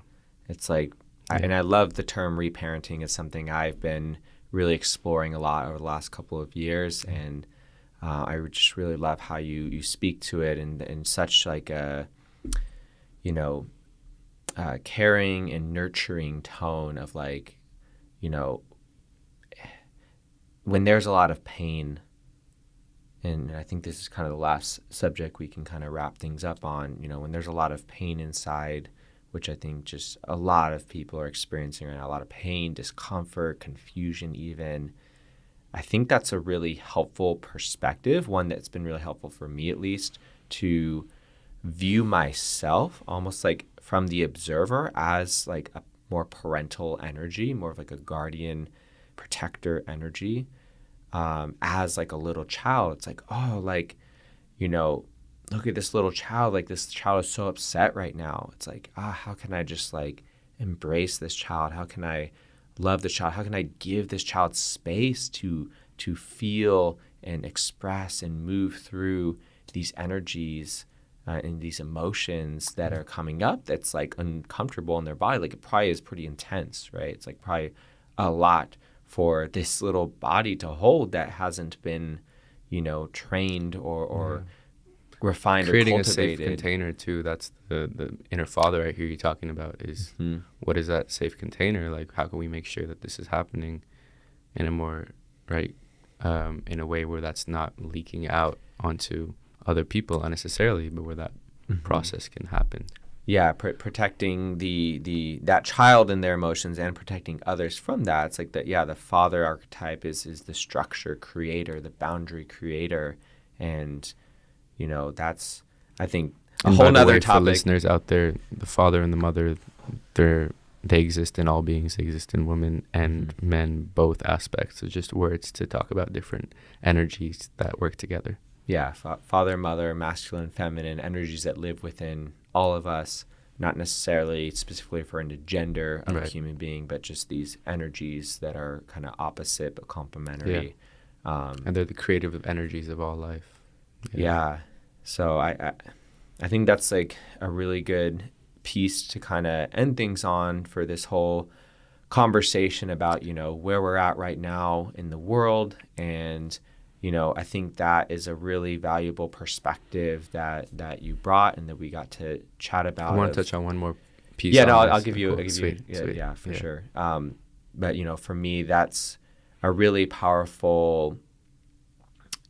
Speaker 1: It's like, and I love the term reparenting. It's something I've been really exploring a lot over the last couple of years. And I just really love how you speak to it in such like a, caring and nurturing tone of like, when there's a lot of pain, and I think this is kind of the last subject we can kind of wrap things up on, when there's a lot of pain inside, which I think just a lot of people are experiencing right now, a lot of pain, discomfort, confusion even. I think that's a really helpful perspective, one that's been really helpful for me at least, to view myself almost like from the observer as like a more parental energy, more of like a guardian protector energy, as like a little child. It's like, oh, like, look at this little child, like this child is so upset right now. It's like, how can I just like embrace this child? How can I love this child? How can I give this child space to feel and express and move through these energies and these emotions that are coming up that's like uncomfortable in their body? Like it probably is pretty intense, right? It's like probably a lot for this little body to hold that hasn't been, trained or refined
Speaker 2: Creating
Speaker 1: or cultivated.
Speaker 2: a safe container too. That's the inner father I hear you talking about is what is that safe container? Like how can we make sure that this is happening in a more in a way where that's not leaking out onto other people unnecessarily, but where that process can happen.
Speaker 1: Yeah, protecting that child and their emotions and protecting others from that. It's like the father archetype is the structure creator, the boundary creator, and that's, I think, a whole nother topic.
Speaker 2: For listeners out there, the father and the mother, they exist in all beings. They exist in women and men, both aspects. So just words to talk about different energies that work together.
Speaker 1: Yeah, father, mother, masculine, feminine, energies that live within all of us, not necessarily specifically referring to gender of a human being, but just these energies that are kind of opposite but complementary.
Speaker 2: Yeah. And they're the creative energies of all life.
Speaker 1: Yeah. So I think that's like a really good piece to kind of end things on for this whole conversation about, where we're at right now in the world. And I think that is a really valuable perspective that you brought and that we got to chat about.
Speaker 2: I want to touch on one more piece.
Speaker 1: Yeah, no, I'll give you.
Speaker 2: Cool. Sweet.
Speaker 1: Yeah, for sure. But for me, that's a really powerful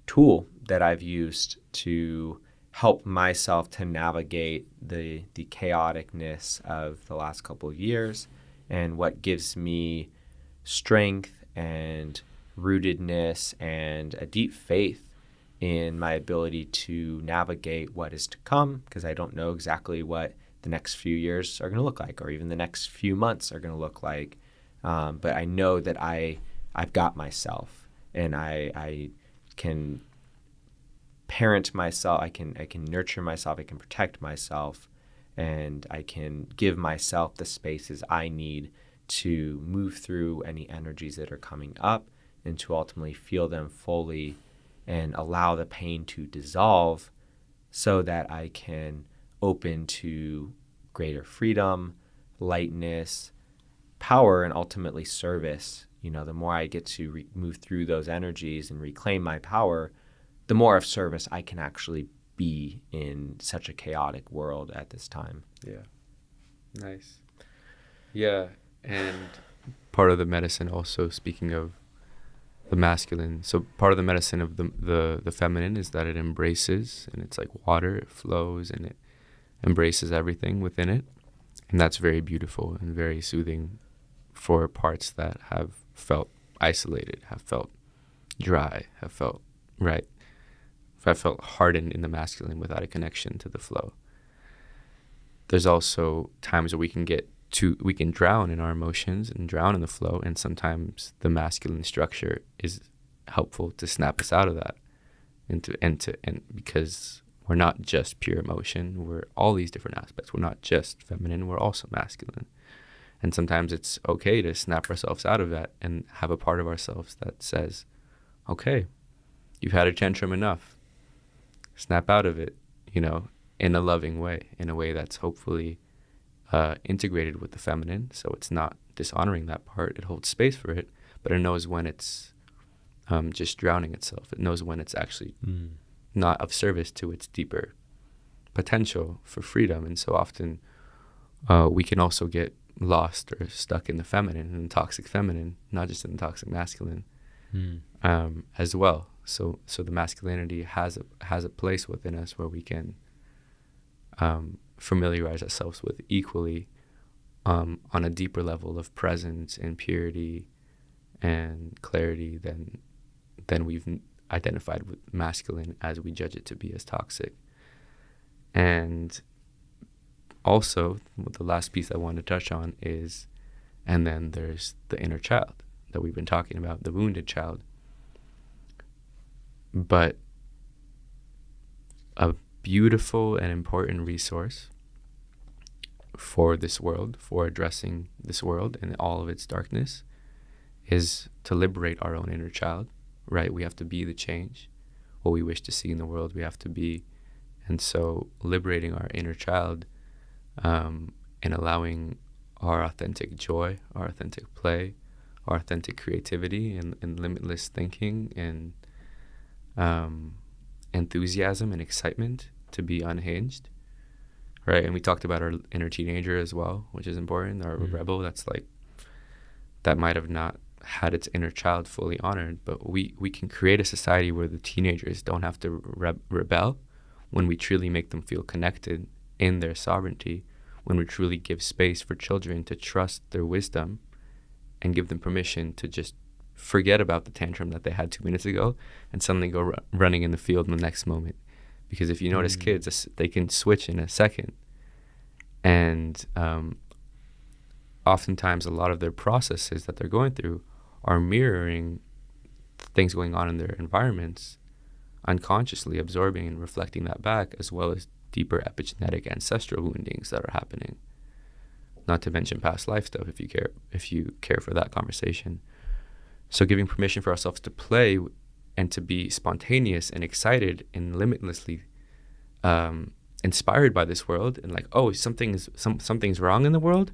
Speaker 1: tool that I've used to help myself to navigate the chaoticness of the last couple of years, and what gives me strength and rootedness and a deep faith in my ability to navigate what is to come, because I don't know exactly what the next few years are going to look like, or even the next few months are going to look like. But I know that I've got myself, and I can parent myself. I can nurture myself. I can protect myself, and I can give myself the spaces I need to move through any energies that are coming up and to ultimately feel them fully and allow the pain to dissolve so that I can open to greater freedom, lightness, power, and ultimately service. You know, the more I get to move through those energies and reclaim my power, the more of service I can actually be in such a chaotic world at this time.
Speaker 2: Yeah. Nice. Yeah. And part of the medicine also, speaking of the masculine, so part of the medicine of the feminine is that it embraces, and it's like water, it flows and it embraces everything within it. And that's very beautiful and very soothing for parts that have felt isolated, have felt dry, have felt hardened in the masculine without a connection to the flow. There's also times where we can drown in our emotions and drown in the flow, and sometimes the masculine structure is helpful to snap us out of that and because we're not just pure emotion, we're all these different aspects. We're not just feminine, we're also masculine. And sometimes it's okay to snap ourselves out of that and have a part of ourselves that says, okay, you've had a tantrum enough. Snap out of it, in a loving way, in a way that's hopefully integrated with the feminine. So it's not dishonoring that part. It holds space for it, but it knows when it's just drowning itself. It knows when it's actually not of service to its deeper potential for freedom. And so often we can also get lost or stuck in the feminine and the toxic feminine, not just in the toxic masculine as well. So the masculinity has a place within us where we can familiarize ourselves with equally on a deeper level of presence and purity and clarity than we've identified with masculine as we judge it to be as toxic. And also, the last piece I want to touch on is, and then there's the inner child that we've been talking about, the wounded child. But a beautiful and important resource for this world, for addressing this world and all of its darkness, is to liberate our own inner child, right? We have to be the change. What we wish to see in the world, we have to be. And so liberating our inner child and allowing our authentic joy, our authentic play, our authentic creativity and limitless thinking and enthusiasm and excitement to be unhinged, right? And we talked about our inner teenager as well, which is important, our rebel that might have not had its inner child fully honored, but we can create a society where the teenagers don't have to rebel when we truly make them feel connected in their sovereignty, when we truly give space for children to trust their wisdom and give them permission to just forget about the tantrum that they had 2 minutes ago and suddenly go running in the field in the next moment. Because if you notice kids, they can switch in a second. And oftentimes a lot of their processes that they're going through are mirroring things going on in their environments, unconsciously absorbing and reflecting that back, as well as deeper epigenetic ancestral woundings that are happening. Not to mention past life stuff, if you care for that conversation. So giving permission for ourselves to play and to be spontaneous and excited and limitlessly inspired by this world, and like, oh, something's wrong in the world.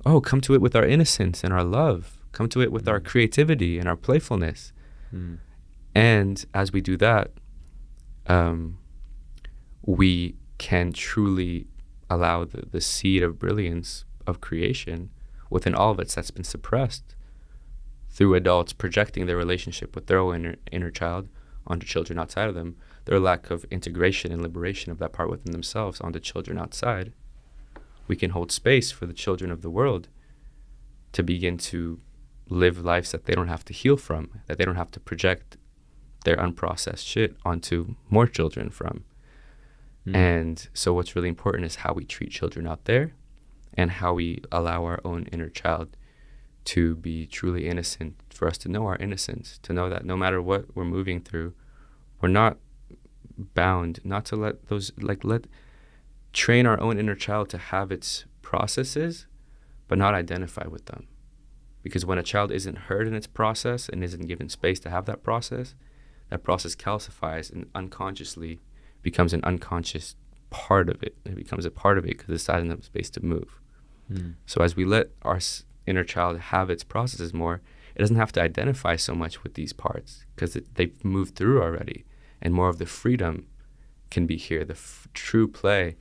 Speaker 2: Oh, come to it with our innocence and our love. Come to it with our creativity and our playfulness. And as we do that, we can truly allow the seed of brilliance of creation within all of us that's been suppressed through adults projecting their relationship with their own inner child onto children outside of them, their lack of integration and liberation of that part within themselves onto children outside. We can hold space for the children of the world to begin to live lives that they don't have to heal from, that they don't have to project their unprocessed shit onto more children from. And so what's really important is how we treat children out there and how we allow our own inner child to be truly innocent, for us to know our innocence, to know that no matter what we're moving through, we're not bound, not to let train our own inner child to have its processes, but not identify with them. Because when a child isn't heard in its process and isn't given space to have that process calcifies and unconsciously becomes an unconscious part of it. It becomes a part of it because it doesn't have space to move. So as we let our inner child have its processes more, it doesn't have to identify so much with these parts because they've moved through already, and more of the freedom can be here, the true play.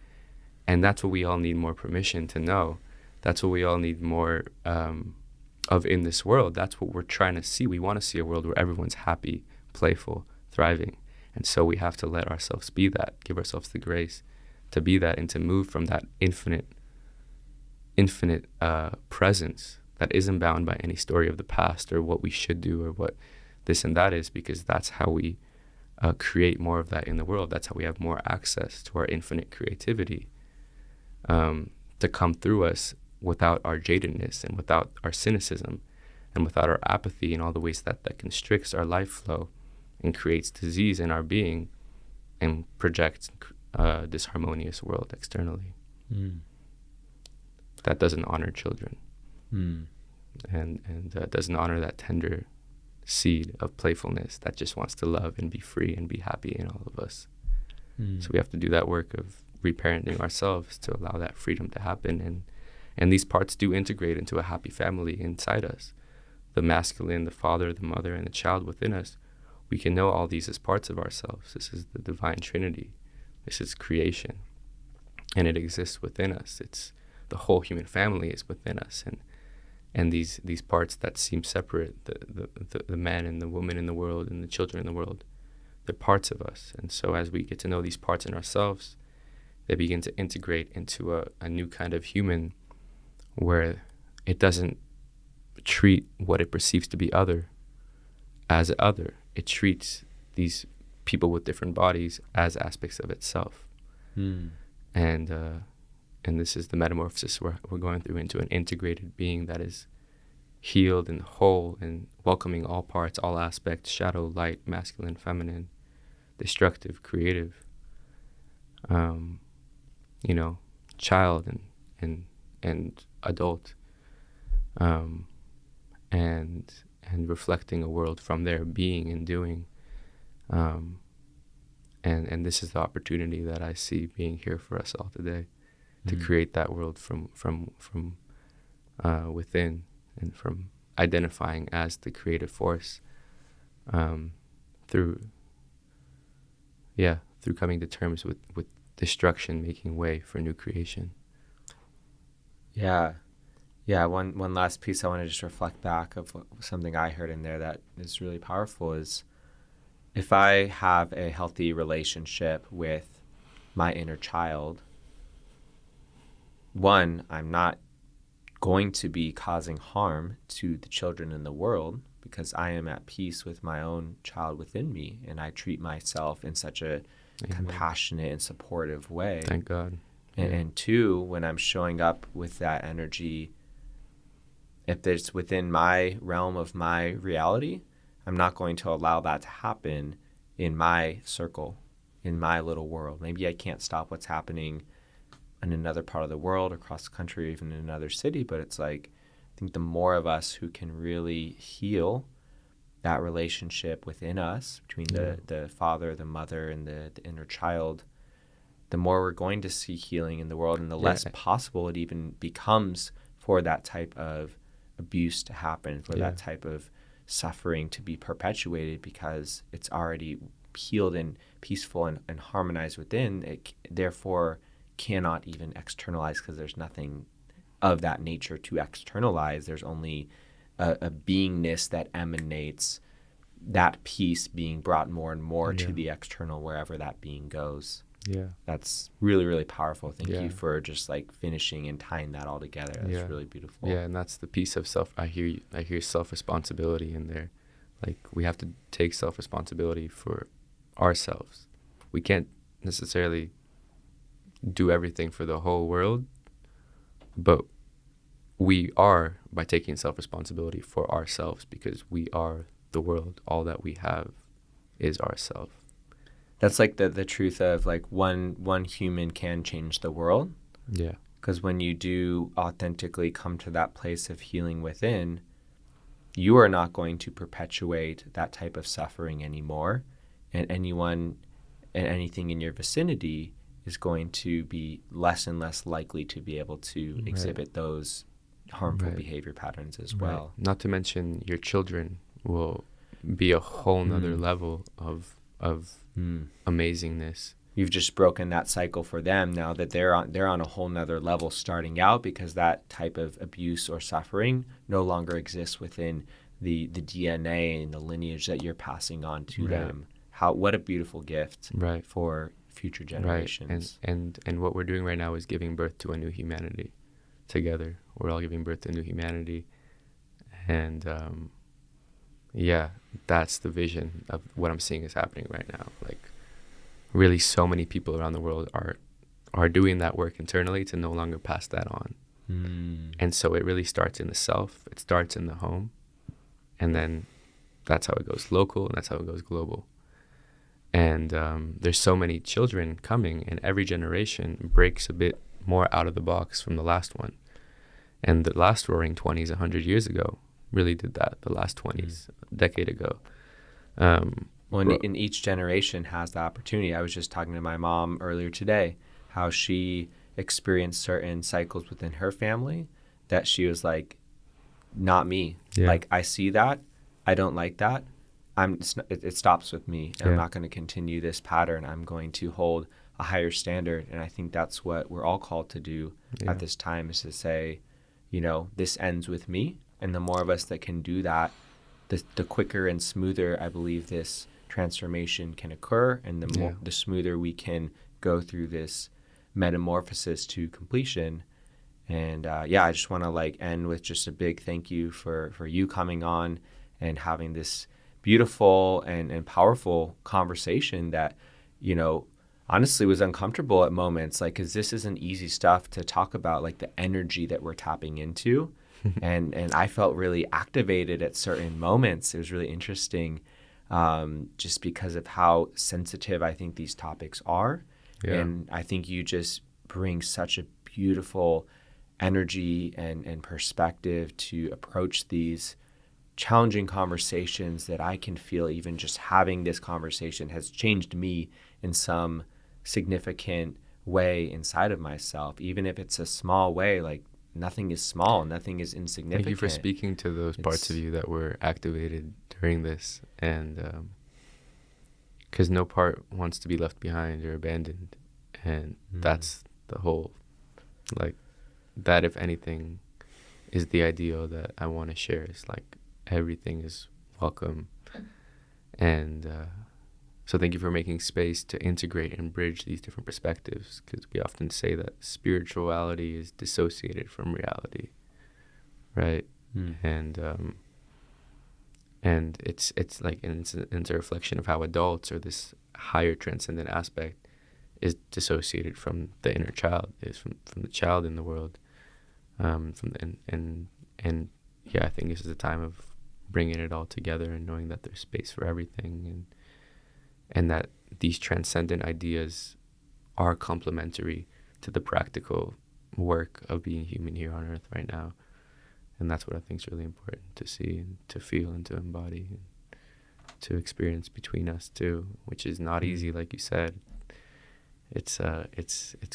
Speaker 2: And that's what we all need more permission to know. That's what we all need more of in this world. That's what we're trying to see. We want to see a world where everyone's happy, playful, thriving. And so we have to let ourselves be that, give ourselves the grace to be that and to move from that infinite presence that isn't bound by any story of the past or what we should do or what this and that is, because that's how we create more of that in the world. That's how we have more access to our infinite creativity to come through us without our jadedness and without our cynicism and without our apathy and all the ways that constricts our life flow and creates disease in our being and projects a disharmonious world externally. That doesn't honor children and doesn't honor that tender seed of playfulness that just wants to love and be free and be happy in all of us. So we have to do that work of reparenting ourselves to allow that freedom to happen. And these parts do integrate into a happy family inside us. The masculine, the father, the mother, and the child within us. We can know all these as parts of ourselves. This is the divine trinity. This is creation. And it exists within us. It's the whole human family is within us. And these parts that seem separate, the man and the woman in the world and the children in the world, they're parts of us. And so as we get to know these parts in ourselves, they begin to integrate into a new kind of human where it doesn't treat what it perceives to be other as other. It treats these people with different bodies as aspects of itself. And this is the metamorphosis we're going through into an integrated being that is healed and whole and welcoming all parts, all aspects, shadow, light, masculine, feminine, destructive, creative, child and adult, and reflecting a world from their being and doing. And this is the opportunity that I see being here for us all today, to create that world from within and from identifying as the creative force, through coming to terms with destruction, making way for new creation.
Speaker 1: Yeah. One last piece I want to just reflect back of something I heard in there that is really powerful is, if I have a healthy relationship with my inner child, one, I'm not going to be causing harm to the children in the world because I am at peace with my own child within me, and I treat myself in such a compassionate and supportive way.
Speaker 2: Thank God.
Speaker 1: And two, when I'm showing up with that energy, if it's within my realm of my reality, I'm not going to allow that to happen in my circle, in my little world. Maybe I can't stop what's happening in another part of the world, across the country, or even in another city, but it's like, I think the more of us who can really heal that relationship within us, between the father, the mother, and the inner child, the more we're going to see healing in the world, and the less possible it even becomes for that type of abuse to happen, for that type of suffering to be perpetuated, because it's already healed and peaceful and harmonized within. It therefore cannot even externalize, because there's nothing of that nature to externalize. There's only a beingness that emanates that peace being brought more and more to the external wherever that being goes. That's really, really powerful. Thank you for just like finishing and tying that all together. That's really beautiful.
Speaker 2: And that's the piece of I hear self-responsibility in there. Like, we have to take self-responsibility for ourselves. We can't necessarily do everything for the whole world, but we are, by taking self-responsibility for ourselves, because we are the world. All that we have is ourself. That's
Speaker 1: like the truth of like one human can change the world. Because when you do authentically come to that place of healing within, you are not going to perpetuate that type of suffering anymore. And anyone and anything in your vicinity is going to be less and less likely to be able to exhibit those harmful behavior patterns as well.
Speaker 2: Not to mention your children will be a whole nother level of amazingness.
Speaker 1: You've just broken that cycle for them now that they're on a whole nother level starting out, because that type of abuse or suffering no longer exists within the DNA and the lineage that you're passing on to them. What a beautiful gift for future generations.
Speaker 2: And what we're doing right now is giving birth to a new humanity together. We're all giving birth to a new humanity. And that's the vision of what I'm seeing is happening right now. Like, really, so many people around the world are doing that work internally to no longer pass that on. And so it really starts in the self. It starts in the home. And then that's how it goes local, and that's how it goes global. And there's so many children coming, and every generation breaks a bit more out of the box from the last one. And the last Roaring 20s 100 years ago really did that. The last 20s, a decade ago.
Speaker 1: In each generation has the opportunity. I was just talking to my mom earlier today, how she experienced certain cycles within her family that she was like, not me. Like, I see that. I don't like that. It stops with me. And I'm not going to continue this pattern. I'm going to hold a higher standard. And I think that's what we're all called to do at this time, is to say, this ends with me. And the more of us that can do that, the quicker and smoother I believe this transformation can occur, and the smoother we can go through this metamorphosis to completion. And I just want to end with just a big thank you for you coming on and having this beautiful and powerful conversation that, honestly was uncomfortable at moments, because this isn't easy stuff to talk about, like the energy that we're tapping into. and I felt really activated at certain moments. It was really interesting, just because of how sensitive I think these topics are. And I think you just bring such a beautiful energy and perspective to approach these challenging conversations that I can feel even just having this conversation has changed me in some significant way inside of myself, even if it's a small way. Like, nothing is small, nothing is insignificant.
Speaker 2: Thank you for speaking to those parts of you that were activated during this, and because no part wants to be left behind or abandoned, and that's the whole, that, if anything, is the ideal that I want to share. Is everything is welcome, and so thank you for making space to integrate and bridge these different perspectives, because we often say that spirituality is dissociated from reality, right? And it's a reflection of how adults, or this higher transcendent aspect, is dissociated from the inner child, is from the child in the world. I think this is a time of bringing it all together and knowing that there's space for everything, and that these transcendent ideas are complementary to the practical work of being human here on earth right now. And that's what I think is really important to see and to feel and to embody and to experience between us too, which is not easy, like you said. It's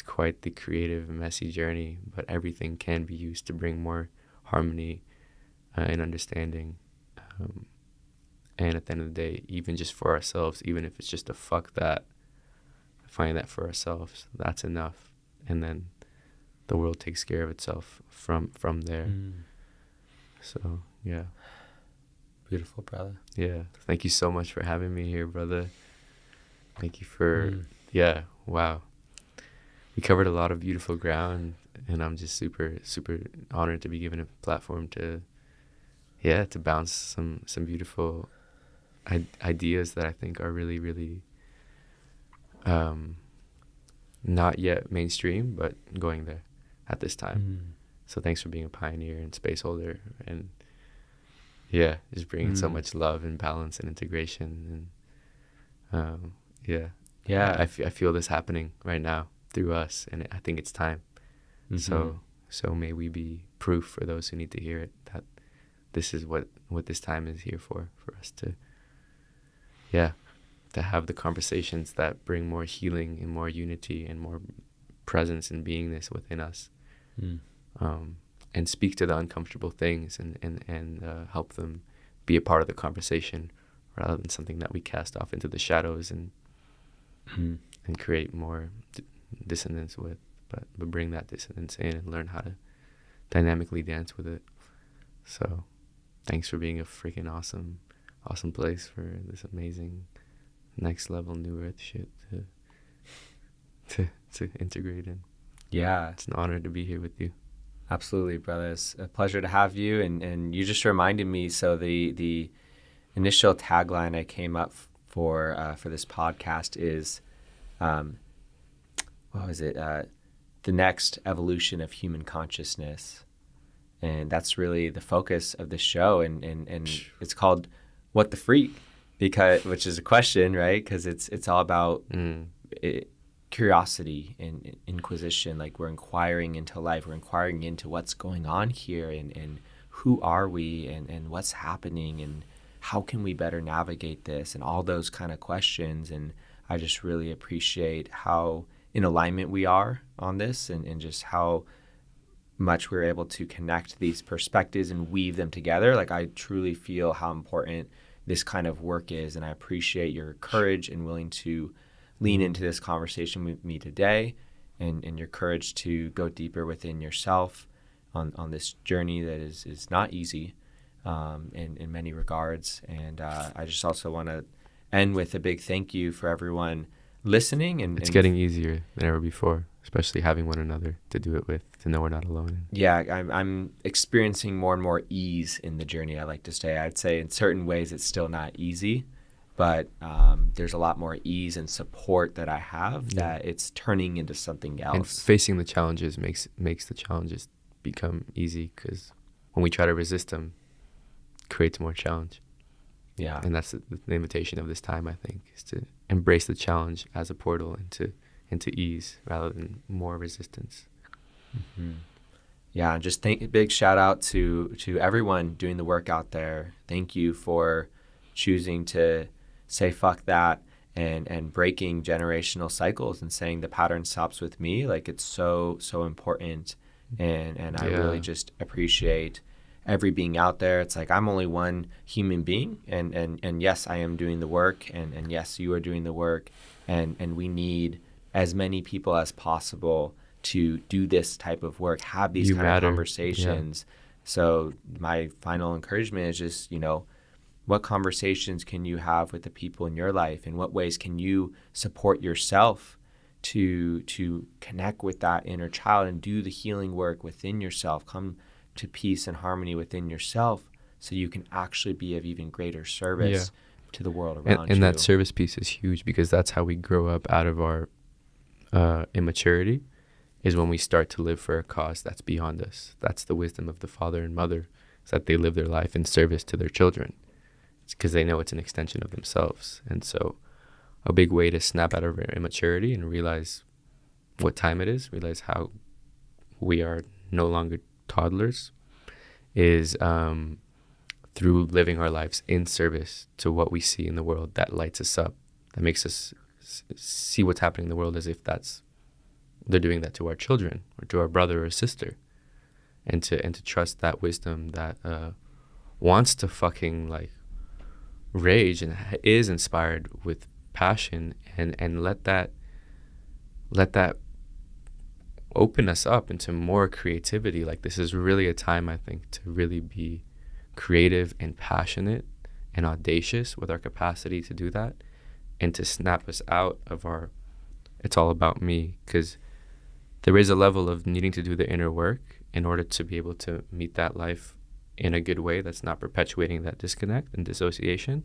Speaker 2: quite the creative, messy journey, but everything can be used to bring more harmony and understanding. And at the end of the day, even just for ourselves, even if it's just a fuck that, find that for ourselves, that's enough. And then the world takes care of itself from there. So, yeah.
Speaker 1: Beautiful, brother.
Speaker 2: Yeah. Thank you so much for having me here, brother. Thank you for, wow. We covered a lot of beautiful ground, and I'm just super, super honored to be given a platform to bounce some beautiful ideas that I think are really, really not yet mainstream, but going there at this time. So thanks for being a pioneer and space holder, and just bringing so much love and balance and integration, and I feel this happening right now through us, and I think it's time. So may we be proof for those who need to hear it, that this is what this time is here for us to have the conversations that bring more healing and more unity and more presence and beingness within us. And speak to the uncomfortable things and help them be a part of the conversation, rather than something that we cast off into the shadows and create more dissonance with, but bring that dissonance in and learn how to dynamically dance with it. So thanks for being a freaking awesome place for this amazing next level new earth shit to integrate in.
Speaker 1: Yeah,
Speaker 2: it's an honor to be here with you.
Speaker 1: Absolutely, brother. It's a pleasure to have you. And you just reminded me, so the initial tagline I came up for this podcast is, what was it? The next evolution of human consciousness. And that's really the focus of the show. And it's called What the Freak, which is a question, right? Because it's all about curiosity and inquisition. Like, we're inquiring into life, we're inquiring into what's going on here, and who are we, and what's happening, and how can we better navigate this, and all those kind of questions. And I just really appreciate how in alignment we are on this, and just how much we're able to connect these perspectives and weave them together. Like, I truly feel how important this kind of work is, and I appreciate your courage and willing to lean into this conversation with me today, and your courage to go deeper within yourself on this journey that is not easy in many regards. And I just also want to end with a big thank you for everyone listening. And
Speaker 2: it's getting easier than ever before, especially having one another to do it with, to know we're not alone.
Speaker 1: Yeah, I'm experiencing more and more ease in the journey, I like to say. I'd say in certain ways it's still not easy, but there's a lot more ease and support that I have, that it's turning into something else.
Speaker 2: And facing the challenges makes the challenges become easy, because when we try to resist them, it creates more challenge.
Speaker 1: Yeah.
Speaker 2: And that's the invitation of this time, I think, is to embrace the challenge as a portal into ease rather than more resistance.
Speaker 1: Yeah, and just big shout out to everyone doing the work out there. Thank you for choosing to say fuck that and breaking generational cycles and saying the pattern stops with me. Like, it's so important, and I really just appreciate every being out there. It's like, I'm only one human being, and yes, I am doing the work, and yes, you are doing the work, and we need as many people as possible to do this type of work, have these kind of conversations. So my final encouragement is just, what conversations can you have with the people in your life? In what ways can you support yourself to connect with that inner child and do the healing work within yourself? Come to peace and harmony within yourself, so you can actually be of even greater service to the world around you.
Speaker 2: And that service piece is huge, because that's how we grow up out of our immaturity, is when we start to live for a cause that's beyond us. That's the wisdom of the father and mother, is that they live their life in service to their children. It's because they know it's an extension of themselves. And so a big way to snap out of our immaturity and realize what time it is, realize how we are no longer toddlers, is through living our lives in service to what we see in the world that lights us up, that makes us see what's happening in the world as if they're doing that to our children or to our brother or sister, and to trust that wisdom that wants to fucking like rage and is inspired with passion, and let that open us up into more creativity. Like, this is really a time, I think, to really be creative and passionate and audacious with our capacity to do that, and to snap us out of our it's all about me, because there is a level of needing to do the inner work in order to be able to meet that life in a good way that's not perpetuating that disconnect and dissociation.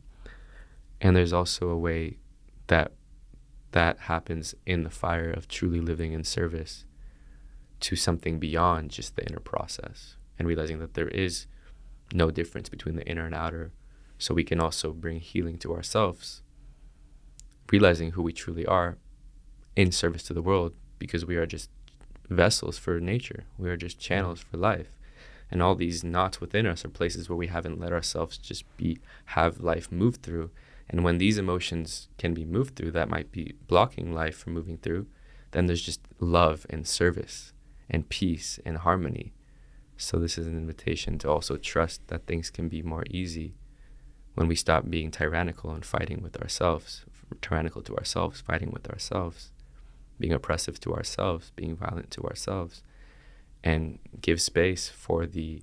Speaker 2: And there's also a way that happens in the fire of truly living in service to something beyond just the inner process, and realizing that there is no difference between the inner and outer, so we can also bring healing to ourselves, realizing who we truly are in service to the world, because we are just vessels for nature. We are just channels for life. And all these knots within us are places where we haven't let ourselves just have life move through. And when these emotions can be moved through, that might be blocking life from moving through, then there's just love and service and peace and harmony. So this is an invitation to also trust that things can be more easy when we stop being tyrannical and fighting with ourselves, tyrannical to ourselves, fighting with ourselves, being oppressive to ourselves, being violent to ourselves, and give space for the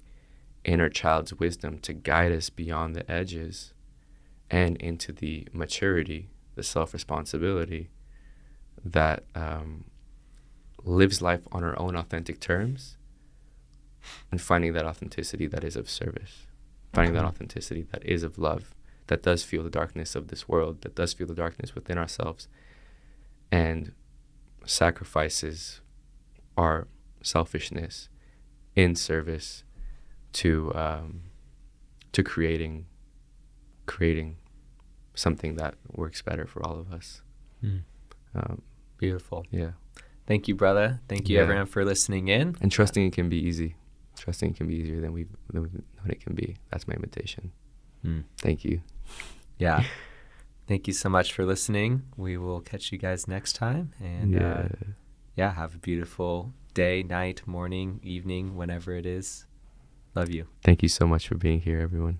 Speaker 2: inner child's wisdom to guide us beyond the edges and into the maturity, the self-responsibility that lives life on our own authentic terms, and finding that authenticity that is of service, finding that authenticity that is of love, that does feel the darkness of this world, that does feel the darkness within ourselves, and sacrifices our selfishness in service to creating something that works better for all of us.
Speaker 1: Beautiful.
Speaker 2: Yeah.
Speaker 1: Thank you, brother. Thank you, everyone, for listening in.
Speaker 2: And trusting it can be easy. Trusting it can be easier than we've known it can be. That's my invitation. Thank you.
Speaker 1: Yeah. Thank you so much for listening. We will catch you guys next time. And have a beautiful day, night, morning, evening, whenever it is. Love you.
Speaker 2: Thank you so much for being here, everyone.